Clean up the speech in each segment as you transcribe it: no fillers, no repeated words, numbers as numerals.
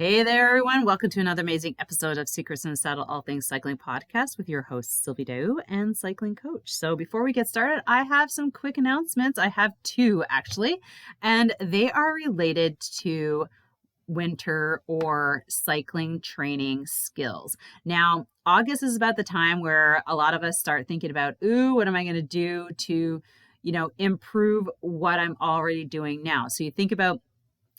Hey there, everyone. Welcome to another amazing episode of Secrets in the Saddle, All Things Cycling podcast with your host, Sylvie and cycling coach. So before we get started, I have some quick announcements. I have two, actually, and they are related to winter or cycling training skills. Now, August is about the time where a lot of us start thinking about, what am I going to do to, improve what I'm already doing now? So you think about,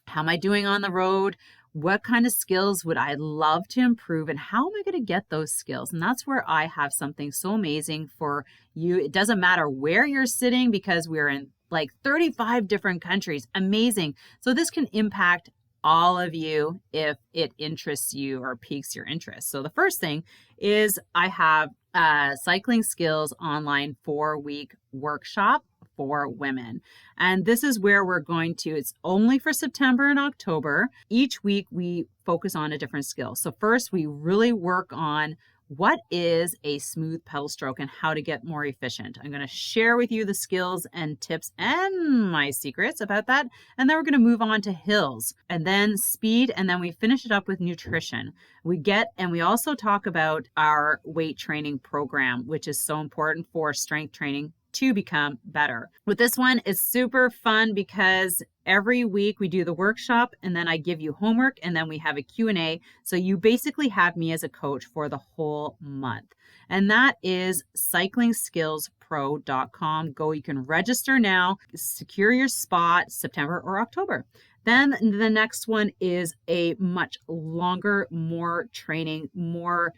how am I doing on the road? What kind of skills would I love to improve, and how am I going to get those skills? And that's where I have something so amazing for you. It doesn't matter where you're sitting because we're in like 35 different countries. Amazing. So this can impact all of you if it interests you or piques your interest. So the first thing is I have a cycling skills online 4-week workshop for women. And this is where we're going to, it's only for September and October. Each week we focus on a different skill. So first we really work on what is a smooth pedal stroke and how to get more efficient. I'm going to share with you the skills and tips and my secrets about that. And then we're going to move on to hills and then speed. And then we finish it up with nutrition. And we also talk about our weight training program, which is so important for strength training to become better. With this one, it's super fun because every week we do the workshop and then I give you homework and then we have a Q&A. So you basically have me as a coach for the whole month. And that is cyclingskillspro.com. Go, you can register now, secure your spot September or October. Then the next one is a much longer, more training, more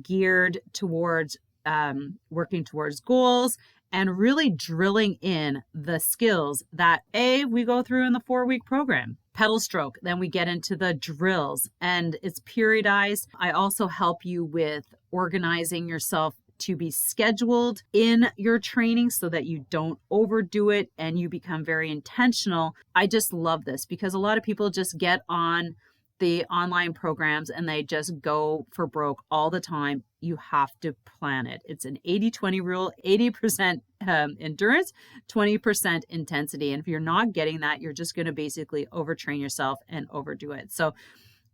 geared towards working towards goals and really drilling in the skills that we go through in the 4-week program. Pedal stroke, then we get into the drills and it's periodized. I also help you with organizing yourself to be scheduled in your training so that you don't overdo it and you become very intentional. I just love this because a lot of people just get on the online programs and they just go for broke all the time. You have to plan it. It's an 80-20 rule, 80% endurance, 20% intensity. And if you're not getting that, you're just going to basically overtrain yourself and overdo it. So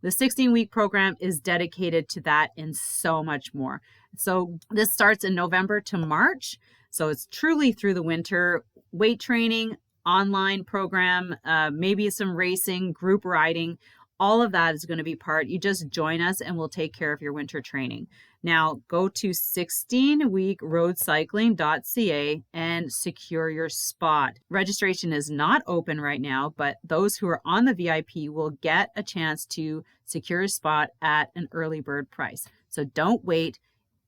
the 16-week program is dedicated to that and so much more. So this starts in November to March. So it's truly through the winter. Weight training, online program, maybe some racing, group riding. All of that is going to be part. You just join us and we'll take care of your winter training. Now go to 16weekroadcycling.ca and secure your spot. Registration is not open right now, but those who are on the VIP will get a chance to secure a spot at an early bird price. So don't wait,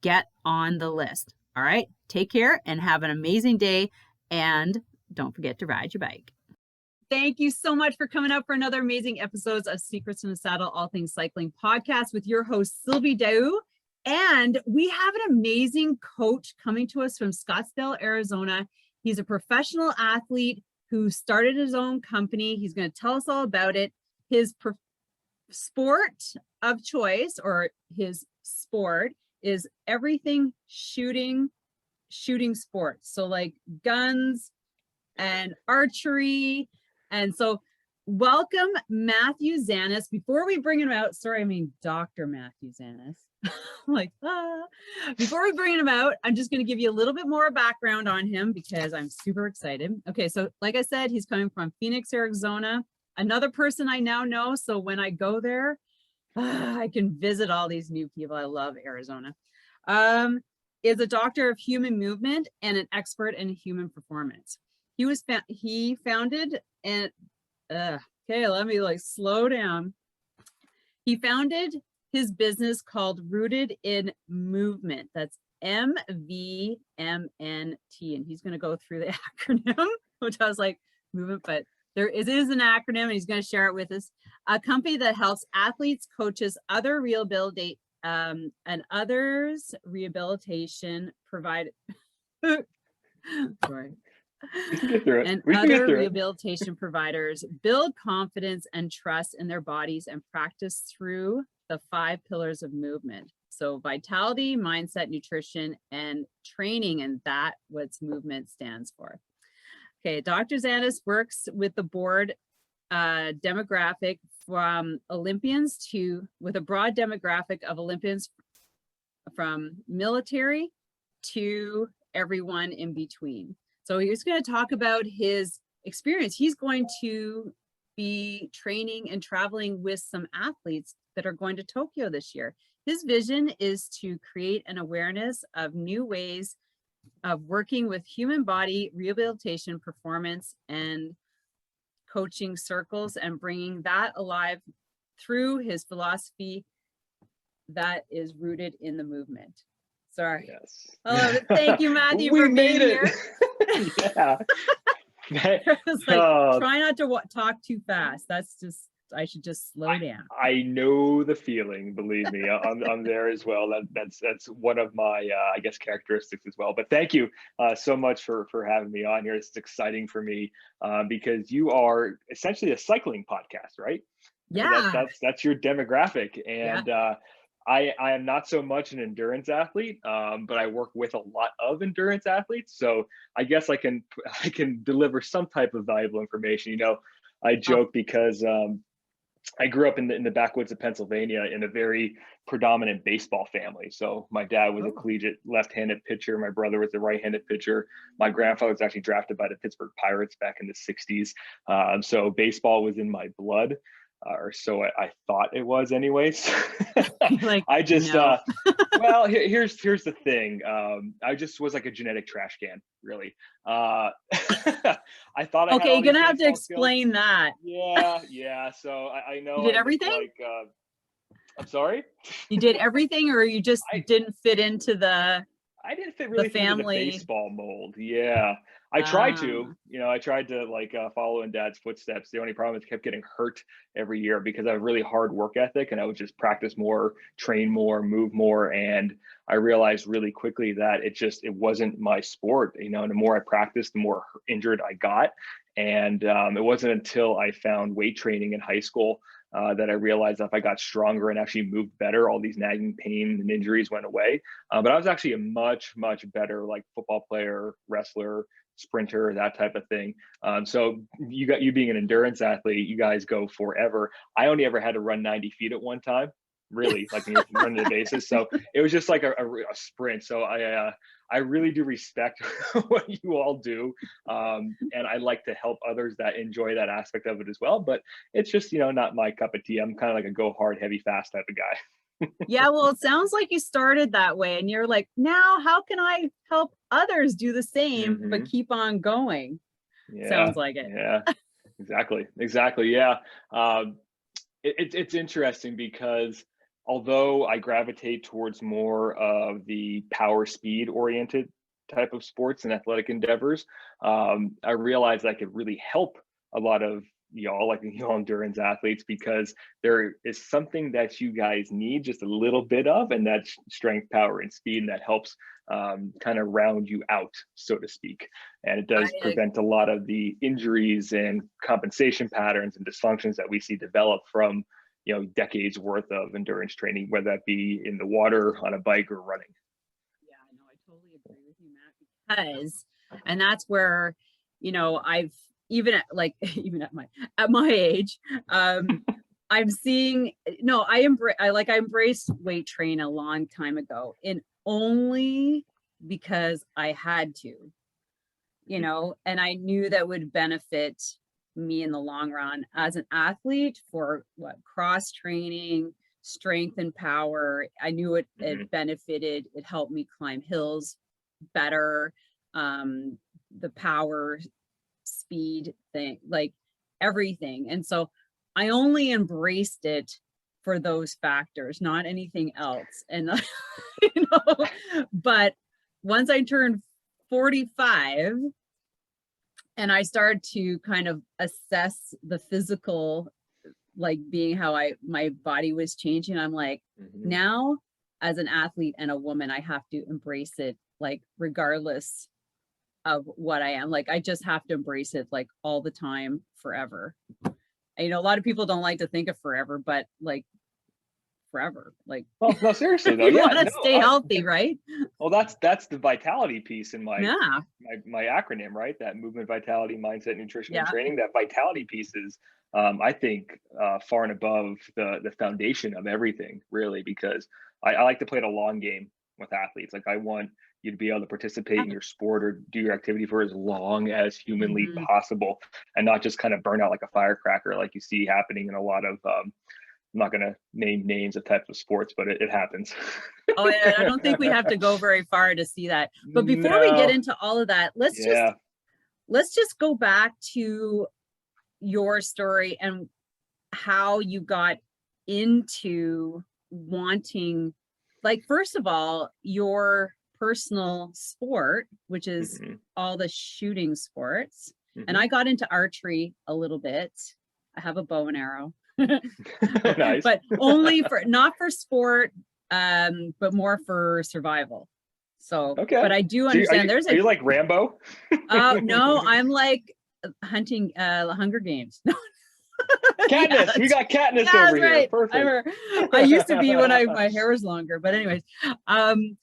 get on the list. All right, take care and have an amazing day. And don't forget to ride your bike. Thank you so much for coming out for another amazing episode of Secrets in the Saddle, All Things Cycling podcast with your host, Sylvie. And we have an amazing coach coming to us from Scottsdale, Arizona. He's a professional athlete who started his own company. He's going to tell us all about it. His sport of choice, or his sport, is everything shooting sports. So like guns and archery. And so welcome Matthew Zanis. Before we bring him out, Dr. Matthew Zanis. Before we bring him out, I'm just going to give you a little bit more background on him because I'm super excited. Okay, so like I said, he's coming from Phoenix, Arizona. Another person I now know. So when I go there, I can visit all these new people. I love Arizona. Is a doctor of human movement and an expert in human performance. He founded and okay, let me slow down. He founded his business called Rooted in Movement. That's MVMNT, and he's going to go through the acronym, which I was like, movement, but it is an acronym, and he's going to share it with us. A company that helps athletes, coaches, other rehabilitation providers. Sorry. And other rehabilitation providers build confidence and trust in their bodies and practice through the 5 pillars of movement. So vitality, mindset, nutrition, and training, and that what's movement stands for. Okay, Dr. Zanis works with the board demographic from Olympians with a broad demographic of Olympians from military to everyone in between. So he's going to talk about his experience. He's going to be training and traveling with some athletes that are going to Tokyo this year. His vision is to create an awareness of new ways of working with human body rehabilitation, performance, and coaching circles, and bringing that alive through his philosophy that is rooted in the movement. Sorry. Yes. Oh, thank you, Matthew, for being here. Yeah. It's like, try not to talk too fast. That's just, I should just slow down. I know the feeling, believe me. I'm there as well. That's one of my I guess characteristics as well. But thank you so much for having me on here. It's exciting for me because you are essentially a cycling podcast, right? Yeah. That's your demographic, and I am not so much an endurance athlete, but I work with a lot of endurance athletes. So I guess I can deliver some type of valuable information. You know, I joke because I grew up in the backwoods of Pennsylvania in a very predominant baseball family. So my dad was a collegiate left-handed pitcher. My brother was a right-handed pitcher. My grandfather was actually drafted by the Pittsburgh Pirates back in the 60s. So baseball was in my blood. Or so I thought it was anyways. Like, I just, no. Well, here's the thing. I just was like a genetic trash can, really. I thought I had all you're going to have to explain skills. that. Yeah. So I know You did everything? I'm sorry? You did everything, or you just didn't fit into the I didn't really fit into the baseball mold. Yeah. I tried to follow in dad's footsteps. The only problem is I kept getting hurt every year because I have really hard work ethic, and I would just practice more, train more, move more. And I realized really quickly that it wasn't my sport. You know, and the more I practiced, the more injured I got. And it wasn't until I found weight training in high school that I realized that if I got stronger and actually moved better, all these nagging pain and injuries went away. But I was actually a much, much better like football player, wrestler, sprinter, that type of thing. So you being an endurance athlete, you guys go forever. I only ever had to run 90 feet at one time, really, like when you're running the bases. So it was just like a sprint. So I really do respect what you all do. And I like to help others that enjoy that aspect of it as well. But it's just, not my cup of tea. I'm kind of like a go hard, heavy, fast type of guy. Yeah, well, it sounds like you started that way, and you're like, now how can I help others do the same, but keep on going? Yeah, sounds like it. Yeah, exactly. Yeah. It's interesting because although I gravitate towards more of the power speed oriented type of sports and athletic endeavors, I realized I could really help a lot of y'all endurance athletes, because there is something that you guys need just a little bit of, and that's strength, power, and speed, and that helps kind of round you out, so to speak. And it does prevent a lot of the injuries and compensation patterns and dysfunctions that we see develop from decades worth of endurance training, whether that be in the water, on a bike, or running. Yeah, no, I totally agree with you, Matt, because, and that's where, I've even at my age, I'm seeing, I embraced weight train a long time ago, and only because I had to, and I knew that would benefit me in the long run as an athlete for cross training, strength and power. I knew it benefited. It helped me climb hills better, the power, speed thing, like everything. And so I only embraced it for those factors, not anything else. And but once I turned 45 and I started to kind of assess the physical, like being how my body was changing, I'm like, now as an athlete and a woman, I have to embrace it, like regardless of what I am. Like, I just have to embrace it, like all the time, forever. And, a lot of people don't like to think of forever, but like forever, like, well, no, seriously though, you want to stay healthy, right? Well, that's the vitality piece in my acronym, right? That movement, vitality, mindset, nutrition, and training. That vitality piece is I think far and above the foundation of everything, really, because I like to play the long game with athletes. Like I want you to be able to participate in your sport or do your activity for as long as humanly possible, and not just kind of burn out like a firecracker like you see happening in a lot of I'm not going to name names of types of sports, but it happens. Oh, yeah, I don't think we have to go very far to see that. But before we get into all of that, let's just go back to your story and how you got into wanting, like, first of all, your personal sport, which is all the shooting sports. And I got into archery a little bit. I have a bow and arrow. Nice. But only for, not for sport, but more for survival. So, but I do understand are you like Rambo? No, I'm like hunting Hunger Games. Katniss, we got Katniss over here. Perfect. I used to be when my hair was longer, but anyways, and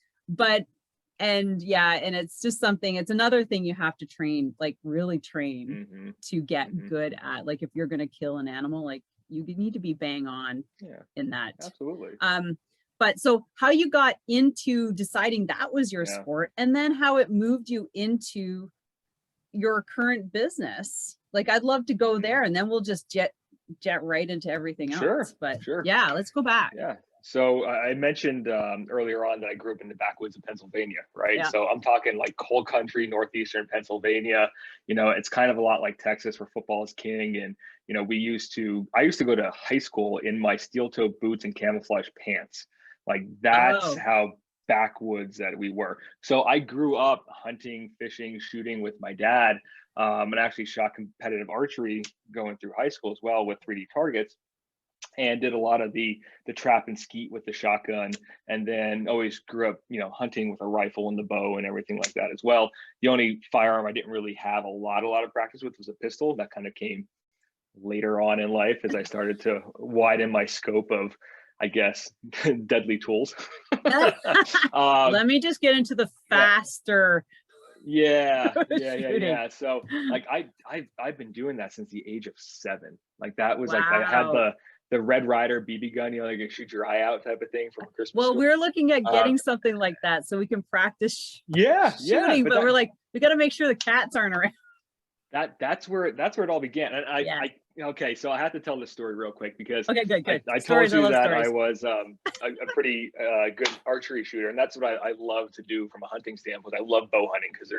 it's just something, it's another thing you have to train, like really train to get good at. Like if you're going to kill an animal, like you need to be bang on in that. Absolutely. But so how you got into deciding that was your sport, and then how it moved you into your current business. Like I'd love to go there, and then we'll just jet right into everything else. But yeah, let's go back. Yeah. So I mentioned earlier on that I grew up in the backwoods of Pennsylvania, right? Yeah. So I'm talking like cold country, northeastern Pennsylvania. You know, it's kind of a lot like Texas where football is king. And, you know, I used to go to high school in my steel toe boots and camouflage pants. Like that's how backwoods that we were. So I grew up hunting, fishing, shooting with my dad, and actually shot competitive archery going through high school as well with 3D targets, and did a lot of the trap and skeet with the shotgun, and then always grew up, you know, hunting with a rifle and the bow and everything like that as well. The only firearm I didn't really have a lot of practice with was a pistol. That kind of came later on in life as I started to widen my scope of, I guess, deadly tools. Let me just get into the faster. Yeah. So like I've been doing that since the age of 7. Like that was like I had the Red Ryder BB gun, you know, like shoot your eye out type of thing from a Christmas. Well, we're looking at getting something like that so we can practice shooting, but we're like, we got to make sure the cats aren't around. That's where it all began. And okay, so I have to tell this story real quick because good. I told you that I was a pretty good archery shooter, and that's what I love to do from a hunting standpoint. I love bow hunting because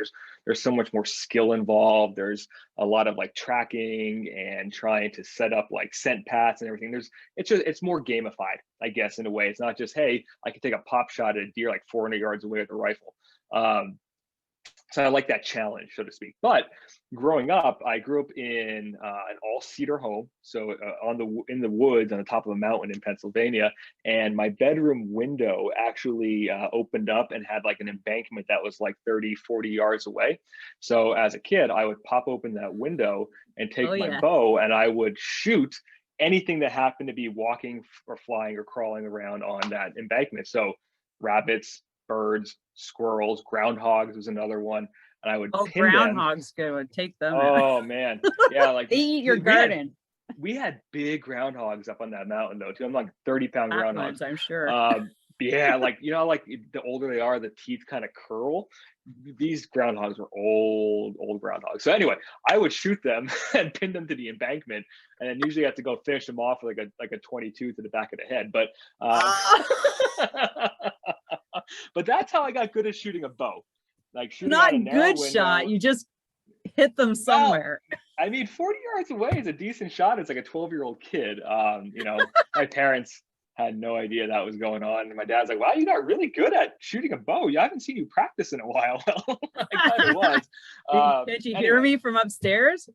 there's so much more skill involved. There's a lot of like tracking and trying to set up like scent paths and everything. It's more gamified, I guess, in a way. It's not just, hey, I can take a pop shot at a deer like 400 yards away with a rifle. So I like that challenge, so to speak. But growing up, I grew up in an all-cedar home, so in the woods on the top of a mountain in Pennsylvania. And my bedroom window actually opened up and had like an embankment that was like 30, 40 yards away. So as a kid, I would pop open that window and take my bow, and I would shoot anything that happened to be walking or flying or crawling around on that embankment. So rabbits, birds, squirrels, groundhogs was another one, and I would pin groundhogs them. Good, take them. Oh man, yeah, like they eat your garden. We had big groundhogs up on that mountain though too. I'm like 30-pound groundhogs. I'm sure. Yeah, like you know, like the older they are, the teeth kind of curl. These groundhogs were old groundhogs. So anyway, I would shoot them and pin them to the embankment, and then usually I have to go finish them off with like a 22 to the back of the head. But but that's how I got good at shooting a bow. Like shooting not a good shot. You just hit them somewhere. Well, I mean, 40 yards away is a decent shot. It's like a 12-year-old kid. You know, my parents had no idea that was going on. And my dad's like, wow, you got really good at shooting a bow. I haven't seen you practice in a while. I kind of was. Did you hear me from upstairs?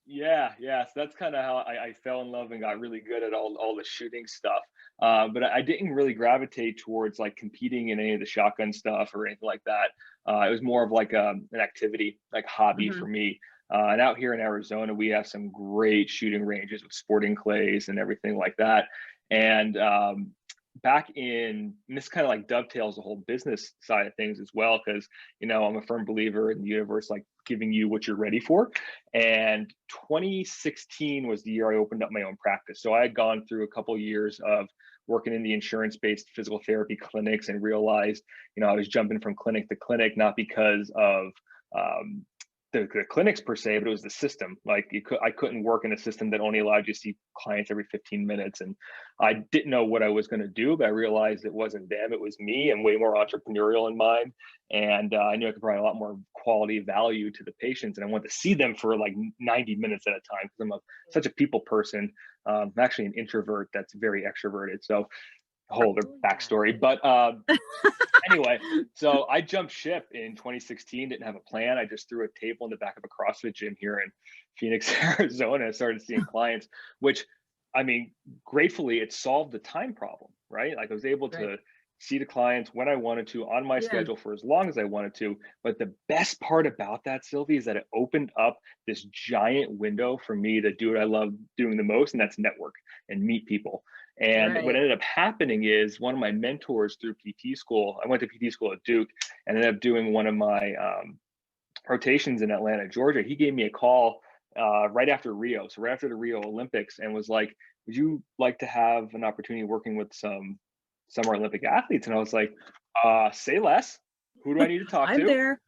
Yeah. So that's kind of how I fell in love and got really good at all the shooting stuff. But I didn't really gravitate towards like competing in any of the shotgun stuff or anything like that. It was more of like an activity, like hobby for me. And out here in Arizona, we have some great shooting ranges with sporting clays and everything like that. And and this kind of like dovetails the whole business side of things as well, because, you know, I'm a firm believer in the universe, like giving you what you're ready for. And 2016 was the year I opened up my own practice. So I had gone through a couple of years of working in the insurance-based physical therapy clinics and realized, I was jumping from clinic to clinic, not because of the clinics per se, but it was the system. Like I couldn't work in a system that only allowed you to see clients every 15 minutes. And I didn't know what I was going to do, but I realized it wasn't them, it was me. I'm way more entrepreneurial in mind. And I knew I could provide a lot more quality value to the patients. And I wanted to see them for like 90 minutes at a time because I'm such a people person. I'm actually an introvert that's very extroverted. So whole other backstory, but anyway, so I jumped ship in 2016, didn't have a plan. I just threw a table in the back of a CrossFit gym here in Phoenix, Arizona, and started seeing clients, which, I mean, gratefully it solved the time problem, right? Like I was able to see the clients when I wanted to on my schedule for as long as I wanted to. But the best part about that, Sylvie, is that it opened up this giant window for me to do what I love doing the most, and that's network and meet people. And what ended up happening is one of my mentors through PT school, I went to PT school at Duke and ended up doing one of my rotations in Atlanta, Georgia. He gave me a call right after Rio. So right after the Rio Olympics, and was like, would you like to have an opportunity working with some Olympic athletes? And I was like, say less. Who do I need to talk to? I'm there.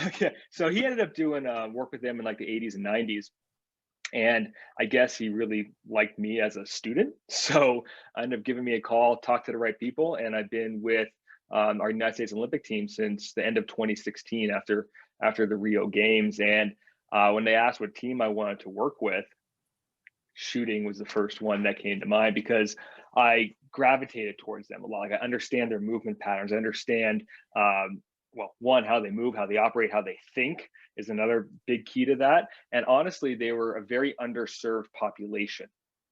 Okay. So he ended up doing work with them in like the 80s and 90s. And I guess he really liked me as a student. So I ended up giving me a call, talked to the right people. And I've been with our United States Olympic team since the end of 2016 after the Rio Games. And when they asked what team I wanted to work with, shooting was the first one that came to mind because I gravitated towards them a lot. Like I understand their movement patterns. I understand, one, how they move, how they operate, how they think is another big key to that. And honestly, they were a very underserved population.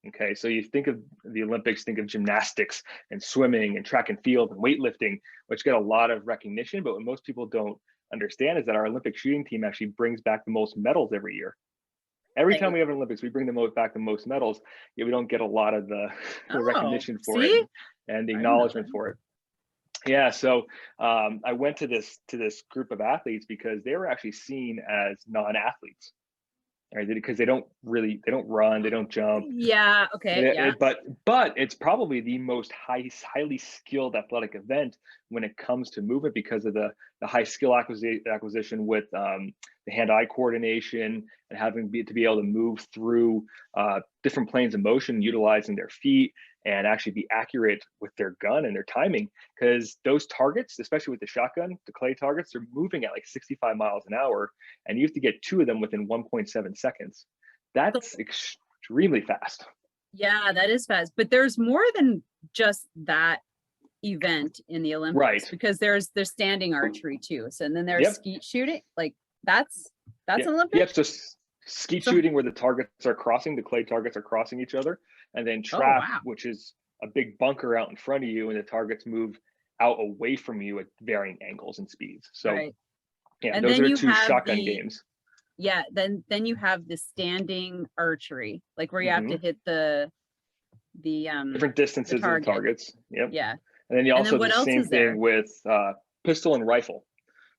Okay, so you think of the Olympics, think of gymnastics and swimming and track and field and weightlifting, which get a lot of recognition. But what most people don't understand is that our Olympic shooting team actually brings back the most medals every year. Every time we have an Olympics, we bring back the most medals. Yet we don't get a lot of the recognition for it and the acknowledgement for it. Yeah, so I went to this group of athletes because they were actually seen as non-athletes, right? Because they don't run, they don't jump. Yeah. Okay. But it's probably the most highly skilled athletic event when it comes to movement because of the high skill acquisition with the hand-eye coordination and having to be able to move through different planes of motion, utilizing their feet and actually be accurate with their gun and their timing. Because those targets, especially with the shotgun, the clay targets, they're moving at like 65 miles an hour, and you have to get 2 of them within 1.7 seconds. That's extremely fast. Yeah, that is fast. But there's more than just that event in the Olympics, right? Because there's standing archery too. So and then there's skeet shooting. Like that's an Olympic. Yep. So skeet shooting where the targets are crossing, the clay targets are crossing each other, and then trap, which is a big bunker out in front of you, and the targets move out away from you at varying angles and speeds. So yeah, and those are 2 shotgun games. Yeah, then you have the standing archery, like where you have to hit the different distances of the targets. Yep. Yeah. And then you also do the same thing with pistol and rifle.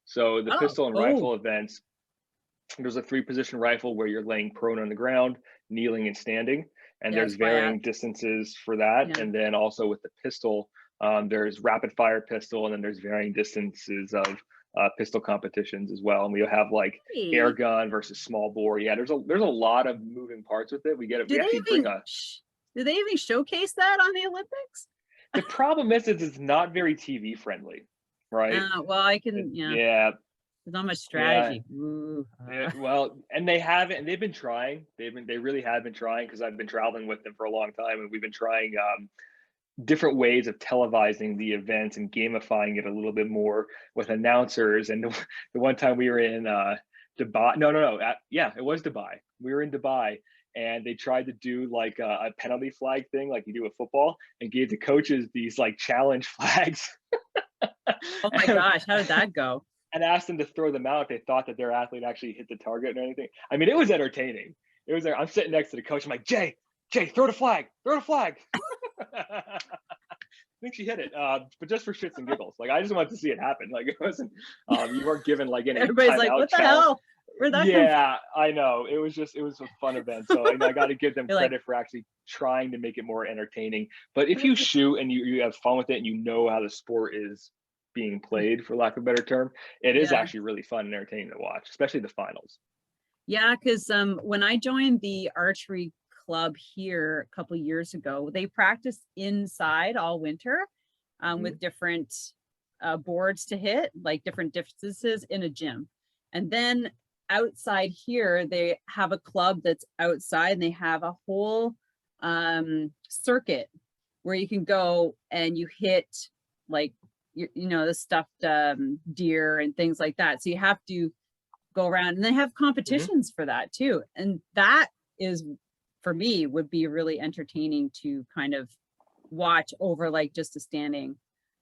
So the pistol and rifle events, there's a 3-position rifle where you're laying prone on the ground, kneeling and standing, and there's varying distances for that. Yeah. And then also with the pistol, there's rapid fire pistol, and then there's varying distances of pistol competitions as well. And we'll have like air gun versus small bore. Yeah, there's a lot of moving parts with it. Do they even showcase that on the Olympics? The problem is it's not very TV friendly, right? Well, I can, yeah. There's not much strategy. Yeah. Well, and they haven't, and they've been trying. They really have been trying, because I've been traveling with them for a long time, and we've been trying different ways of televising the events and gamifying it a little bit more with announcers. And the one time we were in Dubai, it was Dubai. We were in Dubai, and they tried to do like a penalty flag thing like you do with football, and gave the coaches these like challenge flags. Oh my gosh, how did that go? And asked them to throw them out if they thought that their athlete actually hit the target or anything. I mean, it was entertaining. It was there. I'm sitting next to the coach. I'm like, Jay, throw the flag. I think she hit it, but just for shits and giggles. Like, I just wanted to see it happen. Like, it wasn't, you weren't given like any. Everybody's like, what the hell? Where'd that come Yeah, I know. It was a fun event. So I got to give them You're like, credit for actually trying to make it more entertaining. But if you shoot and you have fun with it and you know how the sport is being played, for lack of a better term, it is yeah. actually really fun and entertaining to watch, especially the finals. Yeah, because when I joined the archery club here a couple of years ago, they practiced inside all winter with different boards to hit, like different distances in a gym. And then outside here, they have a club that's outside and they have a whole circuit where you can go and you hit like, you know, the stuffed deer and things like that. So you have to go around, and they have competitions for that too. And that is, for me, would be really entertaining to kind of watch over like just a standing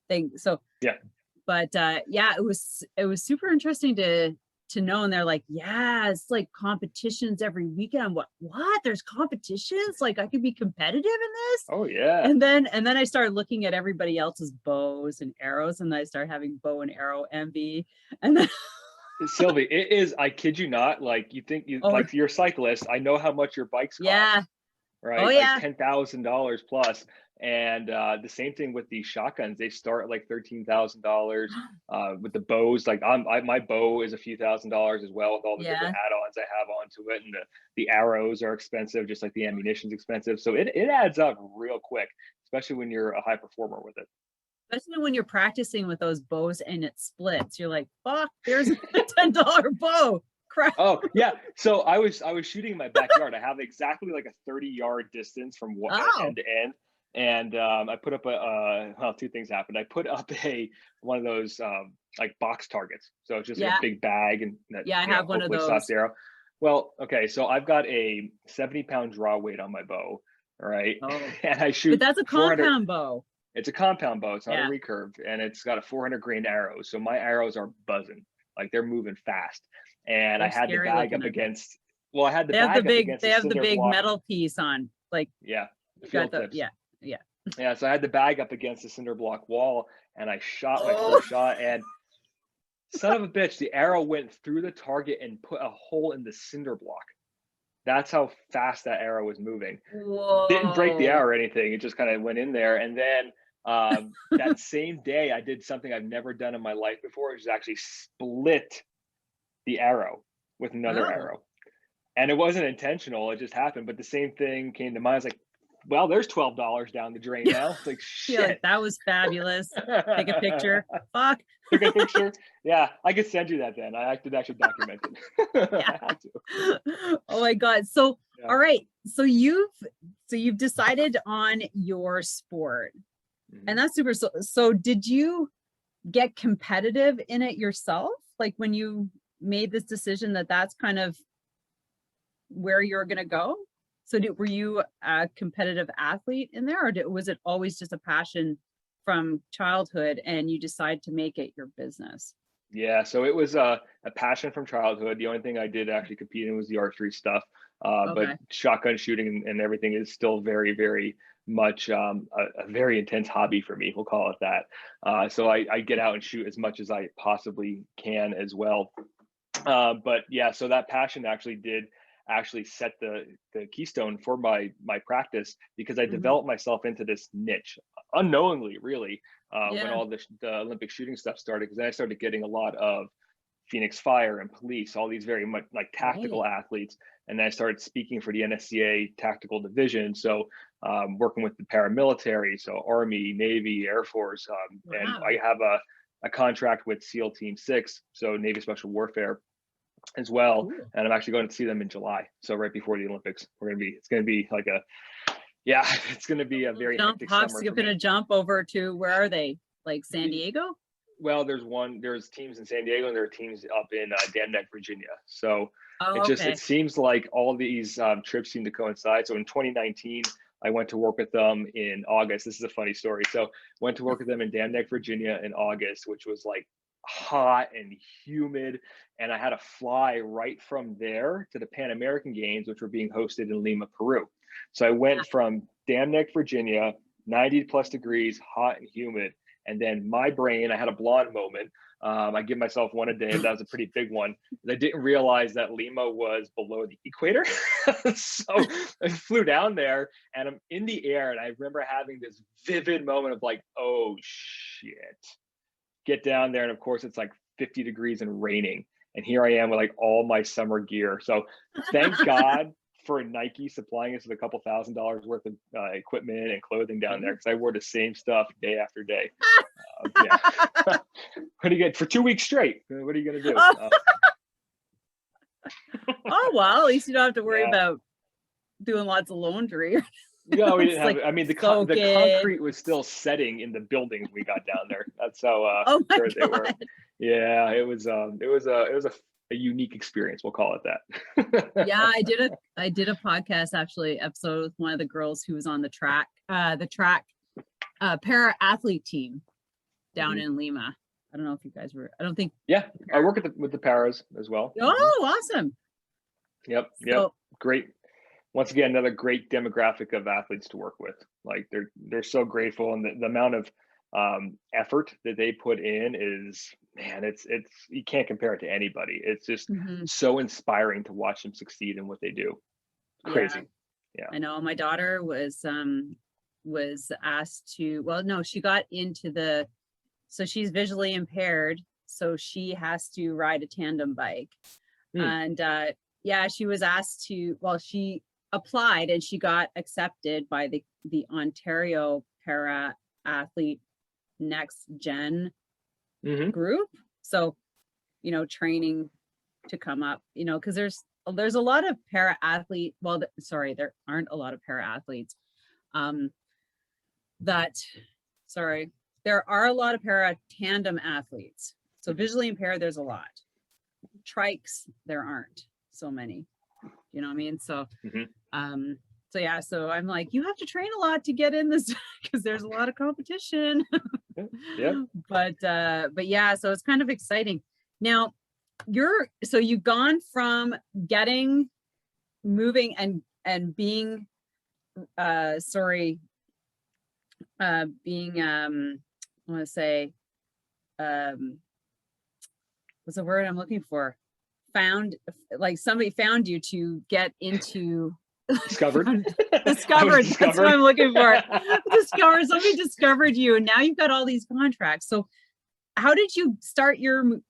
thing. So yeah, but yeah, it was super interesting to know. And they're like, yeah, it's like competitions every weekend. What there's competitions, like I could be competitive in this. Oh yeah. And then I started looking at everybody else's bows and arrows, and I started having bow and arrow envy. And then Sylvie, it is, I kid you not, like you think like you're a cyclist. I know how much your bikes cost. Yeah. Right. Oh yeah. Like $10,000 plus. And the same thing with the shotguns. They start at like $13,000 with the bows. Like my bow is a few $1,000s as well, with all the different add-ons I have onto it. And the arrows are expensive, just like the ammunition's expensive. So it adds up real quick, especially when you're a high performer with it. Especially when you're practicing with those bows and it splits. You're like, fuck, there's a $10 bow. Crap. Oh yeah. So I was shooting in my backyard. I have exactly like a 30-yard distance from end to end. And I put up well, two things happened. I put up one of those like box targets. So it's just like a big bag, and that, I have one of those. Stops the arrow. Well, okay, so I've got a 70-pound draw weight on my bow, all right? Oh. And I shoot. But that's a compound bow. It's a compound bow. It's not a recurve, and it's got a 400 grain arrow. So my arrows are buzzing, like they're moving fast. And I had the bag up against. Well, I had the bag up against. They have the big metal piece on, like. Yeah, the field tips. Yeah. Yeah, so I had the bag up against the cinder block wall, and I shot my first shot, and son of a bitch, the arrow went through the target and put a hole in the cinder block. That's how fast that arrow was moving. Whoa. Didn't break the arrow or anything. It just kind of went in there. And then that same day, I did something I've never done in my life before, which is actually split the arrow with another arrow. And it wasn't intentional. It just happened. But the same thing came to mind. I was like, well, there's $12 down the drain now. It's like, shit. Like, that was fabulous. Take a picture. Fuck. Take a picture. Yeah, I could send you that then. I could actually document it. I had to. Oh my God. So, all right. So you've decided on your sport, and that's super. So did you get competitive in it yourself? Like when you made this decision that that's kind of where you're going to go? So were you a competitive athlete in there, or was it always just a passion from childhood and you decide to make it your business? Yeah, so it was a passion from childhood. The only thing I did actually compete in was the archery stuff. But shotgun shooting and everything is still very, very much a very intense hobby for me. We'll call it that. So I get out and shoot as much as I possibly can as well. But yeah, so that passion did set the keystone for my practice, because I developed myself into this niche unknowingly, really, when all the Olympic shooting stuff started, because then I started getting a lot of Phoenix Fire and police, all these very much like tactical athletes. And then I started speaking for the NSCA tactical division. So working with the paramilitary, so Army, Navy, Air Force. And I have a contract with SEAL Team 6, so Navy Special Warfare as well. Ooh. And I'm actually going to see them in July. So right before the Olympics, it's going to be like it's going to be a very hectic summer. You're going to jump over to, where are they? Like San Diego? Well, there's teams in San Diego, and there are teams up in Dam Neck, Virginia. So it seems like all these trips seem to coincide. So in 2019, I went to work with them in August. This is a funny story. So went to work with them in Dam Neck, Virginia in August, which was like hot and humid. And I had to fly right from there to the Pan American Games, which were being hosted in Lima, Peru. So I went from Dam Neck, Virginia, 90 plus degrees, hot and humid. And then my brain, I had a blonde moment. I give myself one a day. That was a pretty big one. I didn't realize that Lima was below the equator. So I flew down there and I'm in the air. And I remember having this vivid moment of like, oh shit, get down there. And of course it's like 50 degrees and raining. And here I am with like all my summer gear. So thank God for Nike supplying us with a couple $1,000s worth of equipment and clothing down there, because I wore the same stuff day after day. Yeah. What do you get for 2 weeks straight? What are you going to do? Oh, well, at least you don't have to worry about doing lots of laundry. No, we didn't have. I mean, the concrete was still setting in the buildings we got down there. That's how sure they were. Yeah, it was a unique experience. We'll call it that. Yeah, I did a podcast episode with one of the girls who was on the track para athlete team down in Lima. I don't know if you guys were. I don't think. Yeah, I work with the paras as well. Oh, awesome. Yep. So, great. Once again, another great demographic of athletes to work with. Like they're so grateful, and the amount of effort that they put in is, man, it's you can't compare it to anybody. It's just so inspiring to watch them succeed in what they do. Crazy. Yeah. I know my daughter was asked to, well, no, she got into so she's visually impaired, so she has to ride a tandem bike. And she was asked to, well, she applied and she got accepted by the Ontario Para Athlete Next Gen group. So, training to come up, because there's a lot of para athlete. Well, there aren't a lot of para athletes. There are a lot of para tandem athletes. So visually impaired, there's a lot. Trikes, there aren't so many. You know what I mean? So, so I'm like, you have to train a lot to get in this because there's a lot of competition. Yeah. But yeah, so it's kind of exciting. Now, you've gone from moving and being I want to say, what's the word I'm looking for? Like somebody found you to get into. Discovered. That's what I'm looking for. Somebody discovered you, and now you've got all these contracts. So how did you start your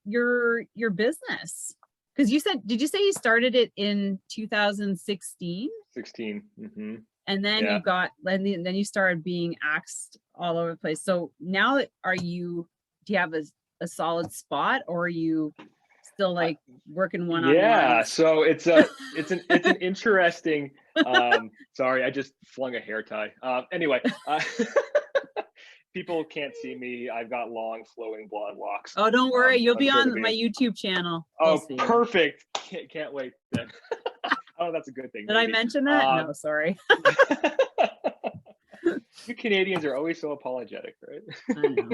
business? Because did you say you started it in 2016? 16. And then then you started being axed all over the place. So now do you have a solid spot, or are you still like working one-on-one? Yeah, so it's an interesting sorry, I just flung a hair tie. Anyway, people can't see me. I've got long flowing blonde locks. Oh, don't worry, you'll be on my YouTube channel. Oh, perfect. Can't wait then. Oh, that's a good thing. Did I mention that? No, sorry. You Canadians are always so apologetic, right? I know.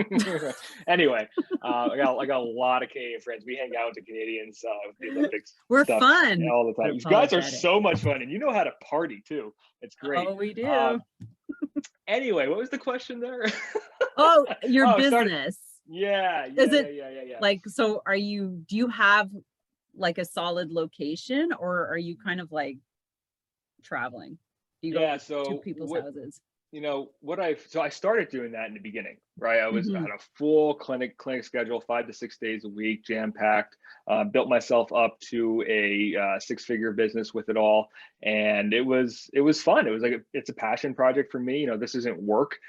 Anyway, I got a lot of Canadian friends. We hang out with the Canadians, the Olympics. We're fun all the time. You guys are so much fun, and you know how to party too. It's great. Oh, we do. Anyway, what was the question there? Oh, your business. Yeah. Like, so do you have like a solid location, or are you kind of like traveling? Do you go to people's houses? So I started doing that in the beginning, right? I had a full clinic schedule, 5 to 6 days a week, jam packed, built myself up to a 6-figure business with it all. And it was fun. It was like, it's a passion project for me. This isn't work.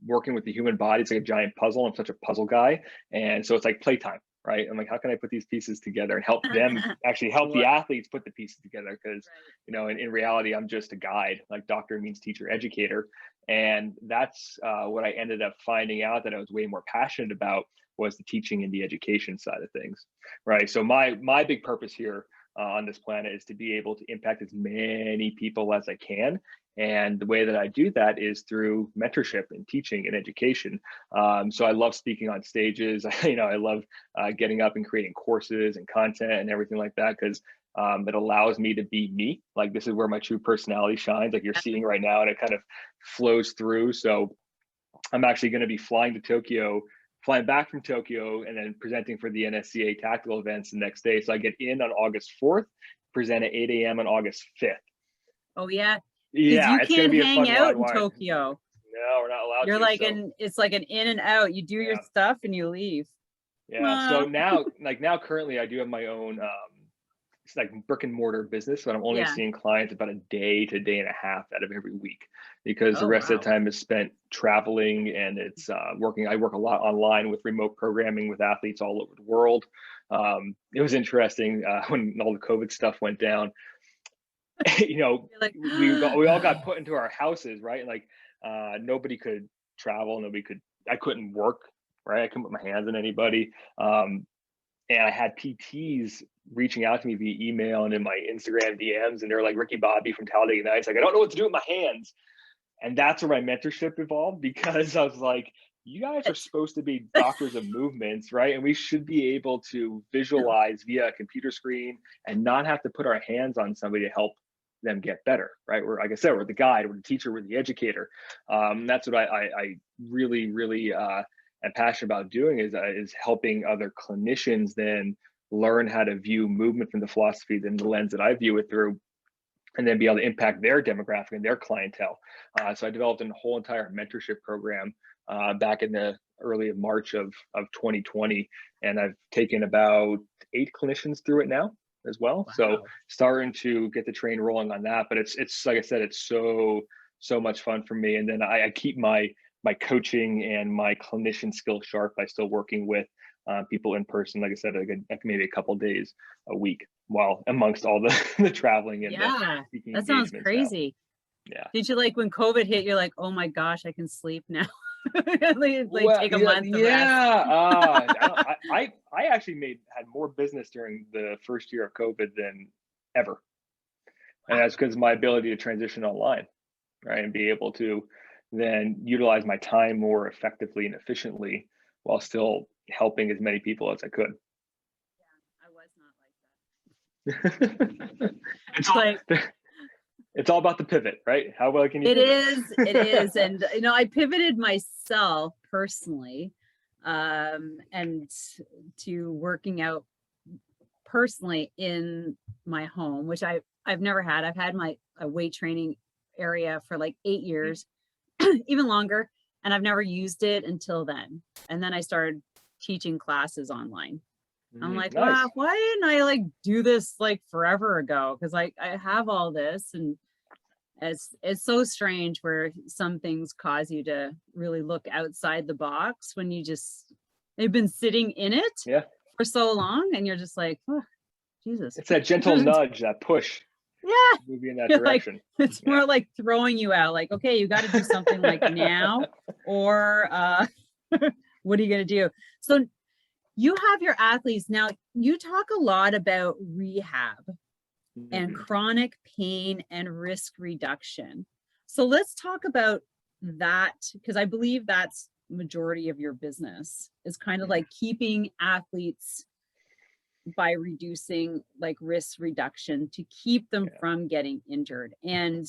Working with the human body, it's like a giant puzzle. I'm such a puzzle guy. And so it's like playtime. Right. I'm like, how can I put these pieces together and help them actually help the athletes put the pieces together? Because, in reality, I'm just a guide. Like doctor means teacher, educator. And that's what I ended up finding out that I was way more passionate about, was the teaching and the education side of things. Right. So my big purpose here on this planet is to be able to impact as many people as I can. And the way that I do that is through mentorship and teaching and education. So I love speaking on stages. I love getting up and creating courses and content and everything like that, because it allows me to be me. Like, this is where my true personality shines, like you're seeing right now, and it kind of flows through. So I'm actually going to be flying back from Tokyo, and then presenting for the NSCA tactical events the next day. So I get in on August 4th, present at 8 a.m. on August 5th. Oh yeah. Yeah, it's going to be hang out in Tokyo. No, we're not allowed. You're like, it's like an in and out. You do your stuff and you leave. Yeah. So now currently I do have my own it's like brick and mortar business, but I'm only seeing clients about a day to a day and a half out of every week, because the rest of the time is spent traveling, and it's working. I work a lot online with remote programming with athletes all over the world. It was interesting when all the COVID stuff went down. You know, like, we all got put into our houses, right? Like nobody could travel, I couldn't work, right? I couldn't put my hands on anybody. And I had PTs reaching out to me via email and in my Instagram DMs, and they're like, Ricky Bobby from Talladega Nights, like, I don't know what to do with my hands. And that's where my mentorship evolved, because I was like, you guys are supposed to be doctors of movements, right? And we should be able to visualize via a computer screen and not have to put our hands on somebody to help them get better, right? We're, like I said, we're the guide, we're the teacher, we're the educator. That's what I really, really am passionate about doing, is helping other clinicians then learn how to view movement from the philosophy, then the lens that I view it through, and then be able to impact their demographic and their clientele. So I developed a whole entire mentorship program back in the early of March of 2020, and I've taken about 8 clinicians through it now as well. Wow. So starting to get the train rolling on that, but it's like I said, it's so much fun for me. And then I keep my coaching and my clinician skill sharp by still working with people in person. Like I said, maybe a couple days a week, while amongst all the traveling and that sounds crazy. Yeah. Did you, like, when COVID hit, you're like, oh my gosh, I can sleep now? Take a month of rest. I actually had more business during the first year of COVID than ever. And that's because of my ability to transition online, right? And be able to then utilize my time more effectively and efficiently while still helping as many people as I could. Yeah, I was not like that. It's all about the pivot, right? How well can you pivot? It is. And, I pivoted myself personally, and to working out personally in my home, which I've never had. I've had my weight training area for like 8 years, even longer, and I've never used it until then. And then I started teaching classes online. I'm like, nice. Wow, why didn't I like do this like forever ago? Because I have all this, and it's so strange where some things cause you to really look outside the box when they've been sitting in it for so long, and you're just like, oh, Jesus. It's that gentle nudge, that push. Yeah. Move you in that direction. Like, it's more like throwing you out, like, okay, you got to do something like now, or what are you going to do? So you have your athletes now. You talk a lot about rehab and chronic pain and risk reduction. So let's talk about that, because I believe that's majority of your business, is kind of like keeping athletes by reducing like risk reduction to keep them from getting injured. And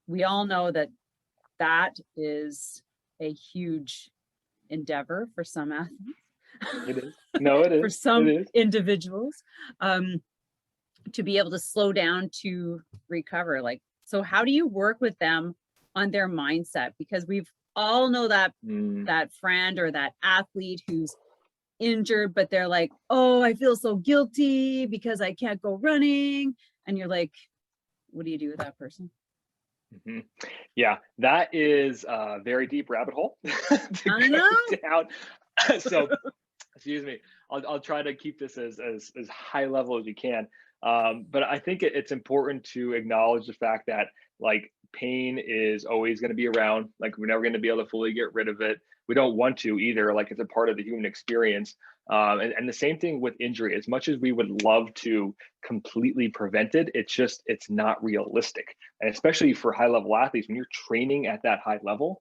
we all know that is a huge endeavor for some athletes. It is. No, it is. For some individuals, to be able to slow down to recover. Like, so how do you work with them on their mindset? Because we've all know that that friend or that athlete who's injured, but they're like, oh, I feel so guilty because I can't go running. And you're like, what do you do with that person? Yeah, that is a very deep rabbit hole. I know. So, excuse me, I'll try to keep this as high level as you can. But I think it's important to acknowledge the fact that like pain is always going to be around. Like, we're never going to be able to fully get rid of it. We don't want to either. Like, it's a part of the human experience. And the same thing with injury. As much as we would love to completely prevent it, it's not realistic. And especially for high level athletes, when you're training at that high level,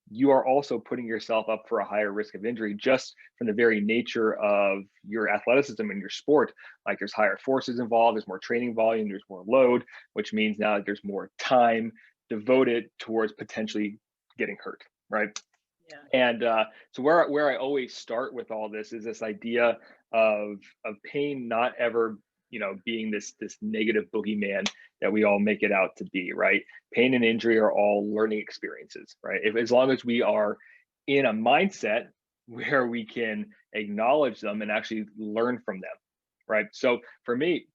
you are also putting yourself up for a higher risk of injury just from the very nature of your athleticism and your sport. Like, there's higher forces involved, there's more training volume, there's more load, which means now there's more time devoted towards potentially getting hurt, right? And so where I always start with all this is this idea of pain not ever, being this negative boogeyman that we all make it out to be, right? Pain and injury are all learning experiences, right? As long as we are in a mindset where we can acknowledge them and actually learn from them, right? So for me,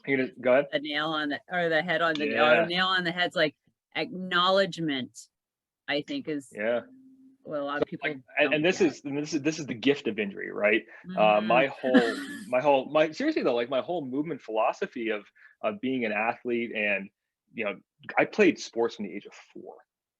go ahead. The nail on the, or the head on the, Yeah. or nail on the head's like acknowledgement, I think is well, a lot of people and this is the gift of injury, right? Mm-hmm. Seriously though, like my whole movement philosophy of being an athlete, and I played sports from the age of 4,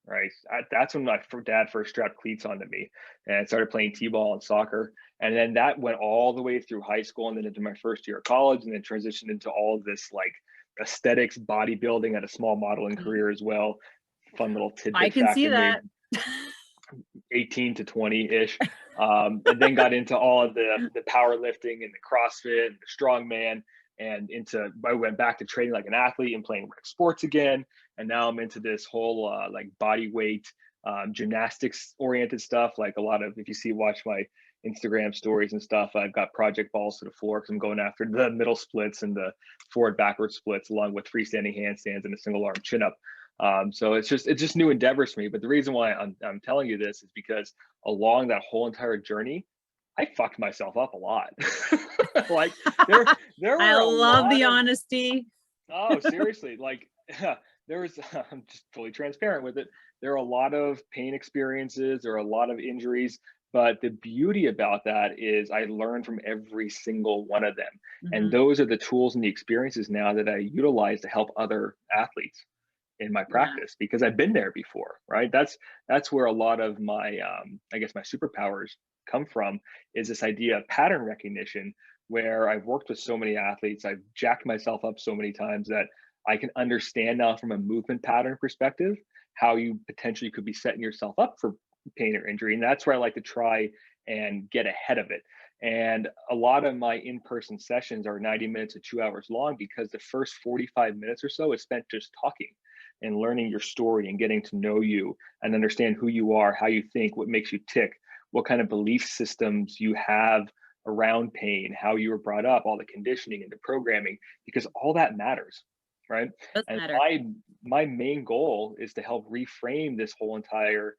right? That's when my dad first strapped cleats onto me, and I started playing t-ball and soccer, and then that went all the way through high school and then into my first year of college, and then transitioned into all of this like aesthetics, bodybuilding, at a small modeling career as well. Fun little tidbit. I can see that. 18 to 20-ish, and then got into all of the powerlifting and the CrossFit and the strongman, and I went back to training like an athlete and playing rec sports again, and now I'm into this whole like body weight gymnastics oriented stuff. Like a lot of, if you watch my Instagram stories and stuff, I've got project balls to the floor because I'm going after the middle splits and the forward backward splits, along with freestanding handstands and a single arm chin up. So it's just new endeavors for me. But the reason why I'm telling you this is because along that whole entire journey, I fucked myself up a lot. Like there were I love the honesty. Oh, seriously. Like I'm just fully transparent with it. There are a lot of pain experiences, there are a lot of injuries, but the beauty about that is I learned from every single one of them. Mm-hmm. And those are the tools and the experiences now that I utilize to help other athletes in my practice, because I've been there before, right? That's where a lot of my I guess my superpowers come from, is this idea of pattern recognition, where I've worked with so many athletes, I've jacked myself up so many times that I can understand now from a movement pattern perspective how you potentially could be setting yourself up for pain or injury. And that's where I like to try and get ahead of it. And a lot of my in-person sessions are 90 minutes to 2 hours long, because the first 45 minutes or so is spent just talking and learning your story and getting to know you and understand who you are, how you think, what makes you tick, what kind of belief systems you have around pain, how you were brought up, all the conditioning and the programming, because all that matters, right? And my main goal is to help reframe this whole entire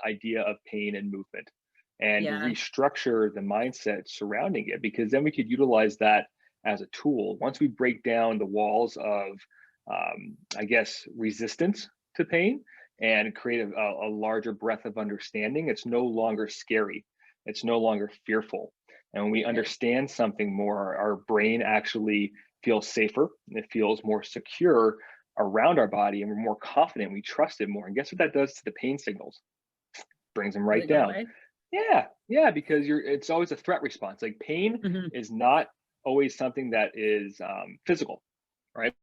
idea of pain and movement, and restructure the mindset surrounding it, because then we could utilize that as a tool. Once we break down the walls of I guess resistance to pain and create a larger breadth of understanding, it's no longer scary, it's no longer fearful. And when we understand something more, our brain actually feels safer and it feels more secure around our body, and we're more confident, we trust it more. And guess what that does to the pain signals? Brings them right down. Yeah, because it's always a threat response. Like pain is not always something that is physical, right?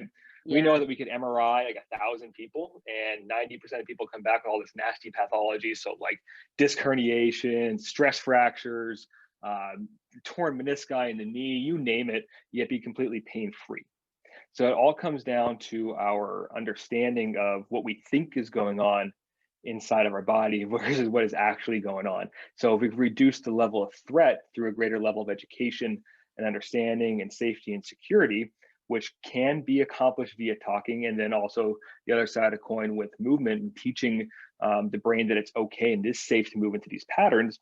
We know that we could MRI like 1,000 people, and 90% of people come back with all this nasty pathology. So like disc herniation, stress fractures, torn menisci in the knee, you name it, yet be completely pain-free. So it all comes down to our understanding of what we think is going on inside of our body versus what is actually going on. So if we've reduced the level of threat through a greater level of education and understanding and safety and security, which can be accomplished via talking, and then also the other side of the coin with movement and teaching the brain that it's okay and it is safe to move into these patterns,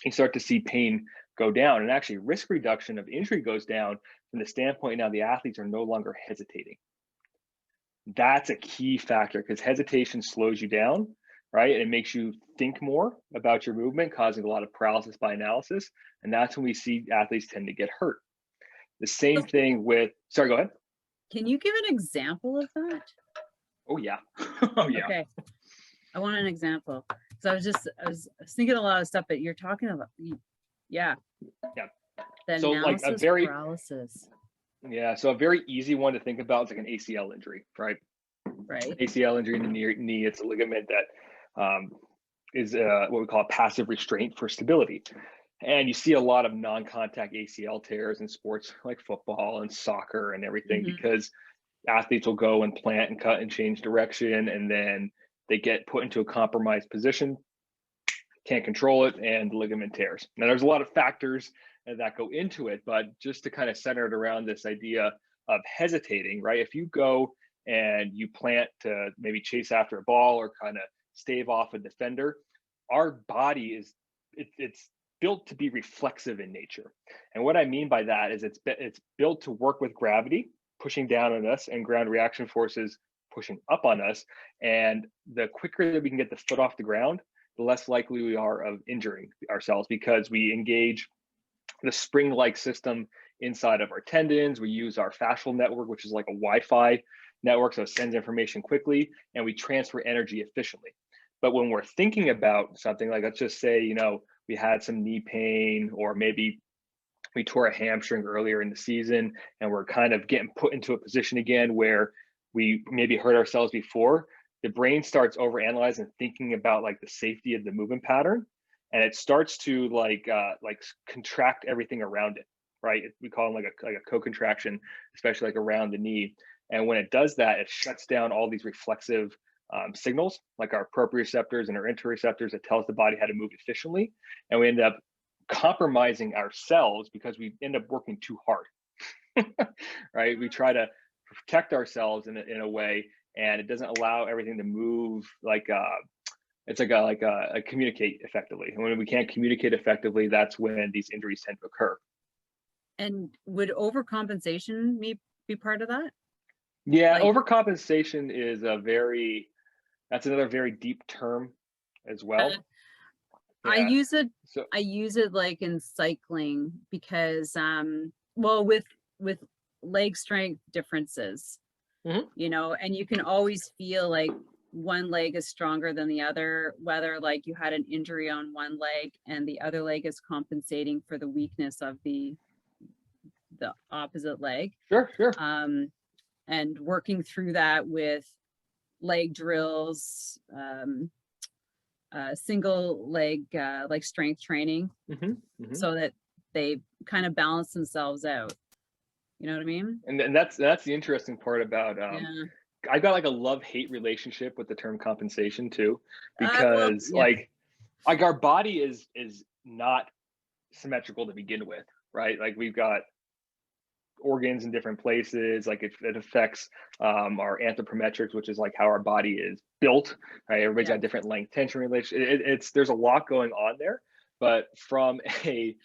you start to see pain go down, and actually risk reduction of injury goes down from the standpoint now the athletes are no longer hesitating. That's a key factor, because hesitation slows you down, right? And it makes you think more about your movement, causing a lot of paralysis by analysis. And that's when we see athletes tend to get hurt. The same thing with, sorry, go ahead. Can you give an example of that? Oh yeah. Oh yeah. Okay. I want an example. So I was thinking a lot of stuff, but you're talking about, yeah. The so like a very paralysis. Yeah. So a very easy one to think about is like an ACL injury, right? Right. ACL injury in the knee. It's a ligament that is what we call a passive restraint for stability. And you see a lot of non-contact ACL tears in sports like football and soccer and everything, because athletes will go and plant and cut and change direction, and then they get put into a compromised position, can't control it, and the ligament tears. Now, there's a lot of factors that go into it, but just to kind of center it around this idea of hesitating, right? If you go and you plant to maybe chase after a ball or kind of stave off a defender, our body is it's built to be reflexive in nature. And what I mean by that is it's built to work with gravity pushing down on us and ground reaction forces pushing up on us. And the quicker that we can get the foot off the ground, the less likely we are of injuring ourselves, because we engage the spring-like system inside of our tendons. We use our fascial network, which is like a Wi-Fi network, so it sends information quickly, and we transfer energy efficiently. But when we're thinking about something, like let's just say, we had some knee pain, or maybe we tore a hamstring earlier in the season, and we're kind of getting put into a position again where we maybe hurt ourselves before, the brain starts overanalyzing, thinking about like the safety of the movement pattern, and it starts to like contract everything around it, right? We call them like a co-contraction, especially like around the knee. And when it does that, it shuts down all these reflexive signals, like our proprioceptors and our interoceptors, that tells the body how to move efficiently. And we end up compromising ourselves because we end up working too hard, right? We try to protect ourselves in a way, and it doesn't allow everything to move it's like a communicate effectively. And when we can't communicate effectively, that's when these injuries tend to occur. And would overcompensation be part of that? Yeah, overcompensation is that's another very deep term as well. Yeah. I use it like in cycling because with leg strength differences, and you can always feel like one leg is stronger than the other, whether like you had an injury on one leg and the other leg is compensating for the weakness of the opposite leg. Sure. And working through that with leg drills, single leg like strength training, so that they kind of balance themselves out. You know what I mean? And that's the interesting part about I've got like a love-hate relationship with the term compensation too, because like our body is not symmetrical to begin with, right? Like we've got organs in different places, like it affects our anthropometrics, which is like how our body is built, right? Everybody's got different length tension relation. There's a lot going on there. But from a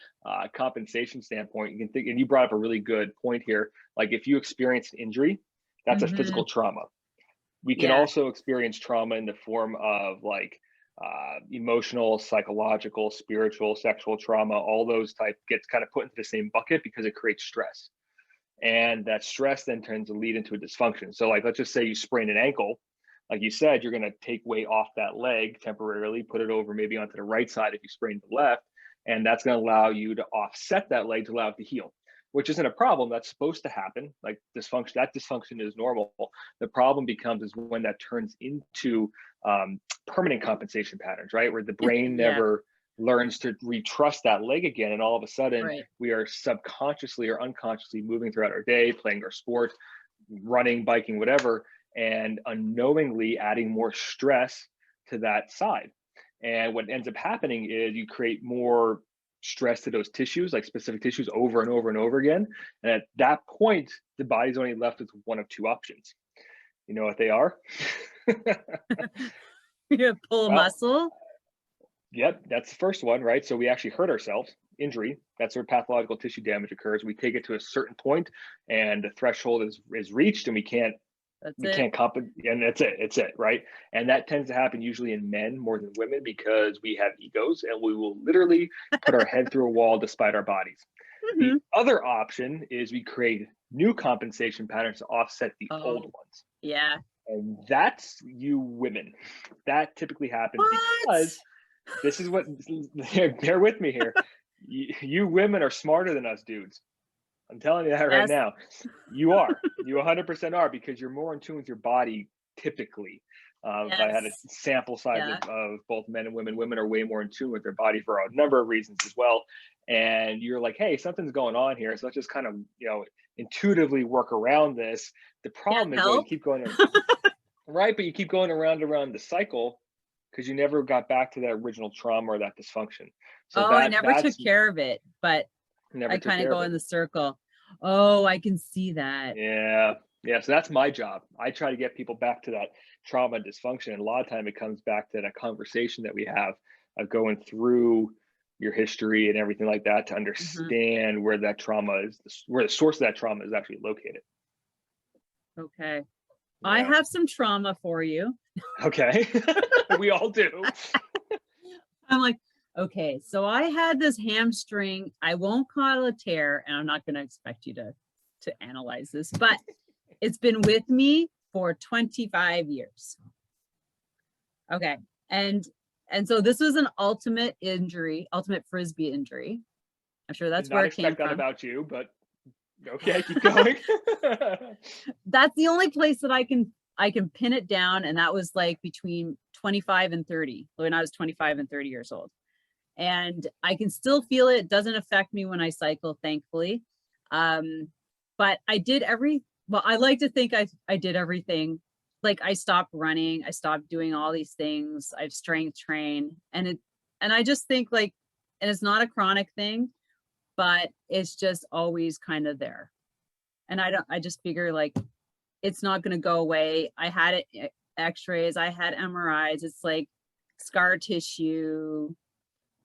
compensation standpoint, you can think, and you brought up a really good point here, like if you experience an injury, that's a physical trauma. We can also experience trauma in the form of like emotional, psychological, spiritual, sexual trauma. All those type gets kind of put into the same bucket because it creates stress. And that stress then tends to lead into a dysfunction. So like, let's just say you sprain an ankle. Like you said, you're going to take weight off that leg temporarily, put it over maybe onto the right side if you sprained the left. And that's going to allow you to offset that leg to allow it to heal, which isn't a problem. That's supposed to happen. Like dysfunction, that dysfunction is normal. The problem becomes is when that turns into permanent compensation patterns, right? Where the brain never learns to retrust that leg again. And all of a sudden we are subconsciously or unconsciously moving throughout our day, playing our sport, running, biking, whatever, and unknowingly adding more stress to that side. And what ends up happening is you create more stress to those tissues, like specific tissues, over and over and over again. And at that point, the body's only left with one of two options. You know what they are? You pull a muscle. Yep, that's the first one, right? So we actually hurt ourselves, injury. That's where pathological tissue damage occurs. We take it to a certain point, and the threshold is reached, and we can't compensate, and it's it, right? And that tends to happen usually in men more than women because we have egos, and we will literally put our head through a wall despite our bodies. The other option is we create new compensation patterns to offset the old ones. Yeah. And that's you women. That typically happens because this is what, bear with me here. You women are smarter than us dudes. I'm telling you that right now. You 100% are, because you're more in tune with your body typically. If I had a sample size of both men and women are way more in tune with their body for a number of reasons as well. And you're like, hey, something's going on here. So let's just kind of, intuitively work around this. The problem is you keep going, right? But you keep going around the cycle, because you never got back to that original trauma or that dysfunction. So I never took care of it, but I kind of go in the circle. Oh, I can see that. Yeah. So that's my job. I try to get people back to that trauma and dysfunction. And a lot of time it comes back to that conversation that we have of going through your history and everything like that to understand where that trauma is, where the source of that trauma is actually located. Okay. Yeah. I have some trauma for you. Okay. We all do. I'm like, okay, so I had this hamstring. I won't call it a tear, and I'm not going to expect you to analyze this, but it's been with me for 25 years. Okay. And so this was an ultimate Frisbee injury. I'm sure that's where it came from. Not expect that about you, but okay, keep going. That's the only place that I can pin it down. And that was like between 25 and 30, when I was 25 and 30 years old. And I can still feel it. It doesn't affect me when I cycle, thankfully. But I like to think I did everything. Like I stopped running, I stopped doing all these things. I've strength trained, and I just think like, and it's not a chronic thing, but it's just always kind of there. And I just figure like, it's not going to go away. I had x-rays, I had MRIs. It's like scar tissue,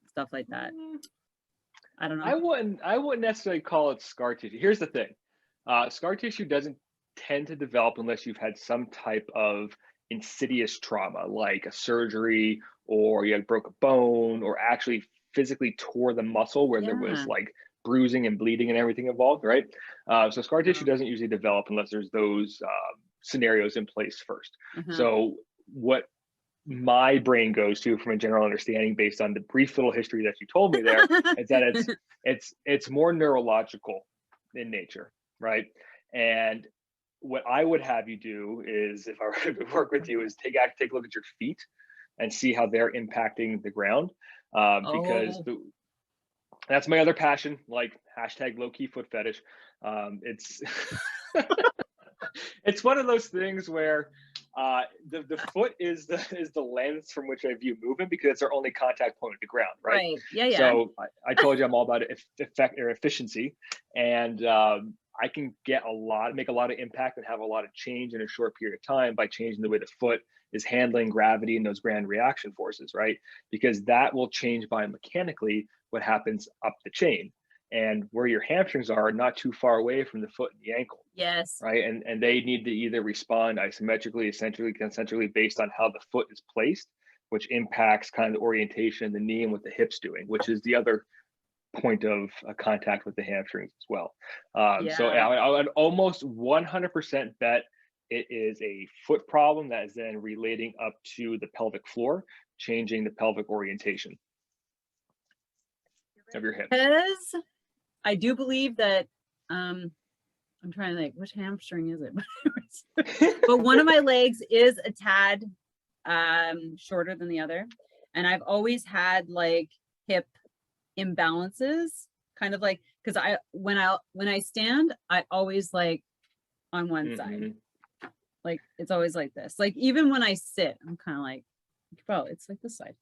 stuff like that. I don't know. I wouldn't necessarily call it scar tissue. Here's the thing. Scar tissue doesn't tend to develop unless you've had some type of insidious trauma, like a surgery, or you had broke a bone, or actually physically tore the muscle where there was like bruising and bleeding and everything involved, right? So scar tissue doesn't usually develop unless there's those scenarios in place first. So what my brain goes to from a general understanding based on the brief little history that you told me there is that it's more neurological in nature, right? And what I would have you do is, if I were to work with you, is take a look at your feet and see how they're impacting the ground, because that's my other passion, like hashtag low-key foot fetish. It's it's one of those things where the foot is the lens from which I view movement, because it's our only contact point with the ground, right? Yeah. So I told you I'm all about efficiency, and I can make a lot of impact and have a lot of change in a short period of time by changing the way the foot is handling gravity and those grand reaction forces, right? Because that will change biomechanically what happens up the chain. And where your hamstrings are not too far away from the foot and the ankle. Yes. Right. And they need to either respond isometrically, eccentrically, concentrically based on how the foot is placed, which impacts kind of the orientation of the knee and what the hip's doing, which is the other point of contact with the hamstrings as well. So I would almost 100% bet it is a foot problem that is then relating up to the pelvic floor, changing the pelvic orientation of your hips. Because I do believe that, I'm trying to think, which hamstring is it? But one of my legs is a tad shorter than the other. And I've always had like hip imbalances, kind of like, because when I stand, I always like on one side. Like it's always like this. Like even when I sit, I'm kind of like, bro, it's like this side.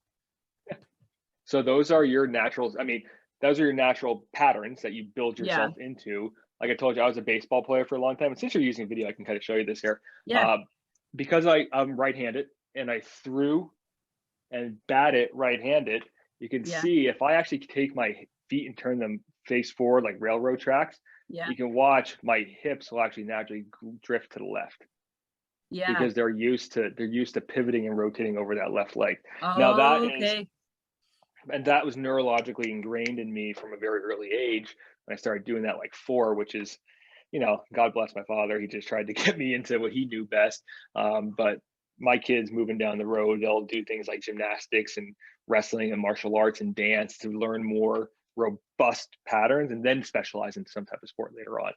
So those are your naturals. I mean, those are your natural patterns that you build yourself into. Like I told you, I was a baseball player for a long time. And since you're using video, I can kind of show you this here. Because I'm right-handed and I threw and batted right-handed, you can see if I actually take my feet and turn them face forward like railroad tracks, you can watch my hips will actually naturally drift to the left. Because they're used to pivoting and rotating over that left leg. Now that was neurologically ingrained in me from a very early age. When I started doing that like 4, which is, God bless my father. He just tried to get me into what he knew best. But my kids moving down the road, they'll do things like gymnastics and wrestling and martial arts and dance to learn more robust patterns and then specialize in some type of sport later on.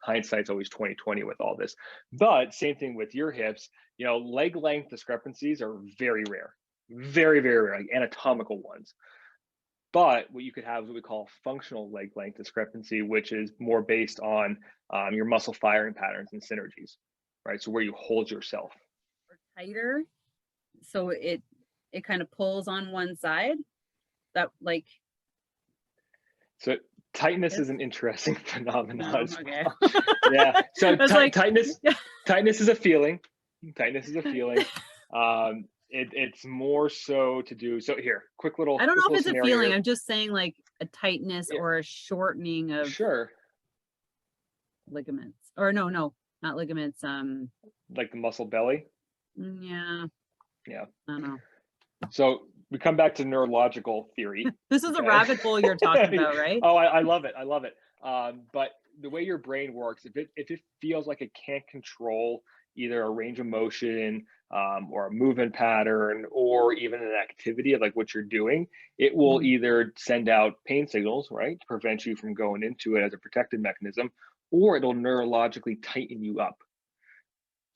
Hindsight's always 20/20 with all this. But same thing with your hips, leg length discrepancies are very rare. Very, very rare, like anatomical ones. But what you could have is what we call functional leg length discrepancy, which is more based on your muscle firing patterns and synergies, right? So where you hold yourself. Or tighter. So it kind of pulls on one side. That like. So tightness is an interesting phenomenon as well. Okay. Yeah. So tightness is a feeling. Tightness is a feeling. It's more so to do. So here, quick little. I don't know if it's a feeling. Here. I'm just saying like a tightness or a shortening of. Sure. Ligaments, or no, not ligaments. Like the muscle belly. Yeah. Yeah. I don't know. So we come back to neurological theory. This is a rabbit hole you're talking about, right? Oh, I love it. I love it. But the way your brain works, if it feels like it can't control either a range of motion or a movement pattern or even an activity of like what you're doing, it will either send out pain signals, right, to prevent you from going into it as a protective mechanism, or it'll neurologically tighten you up.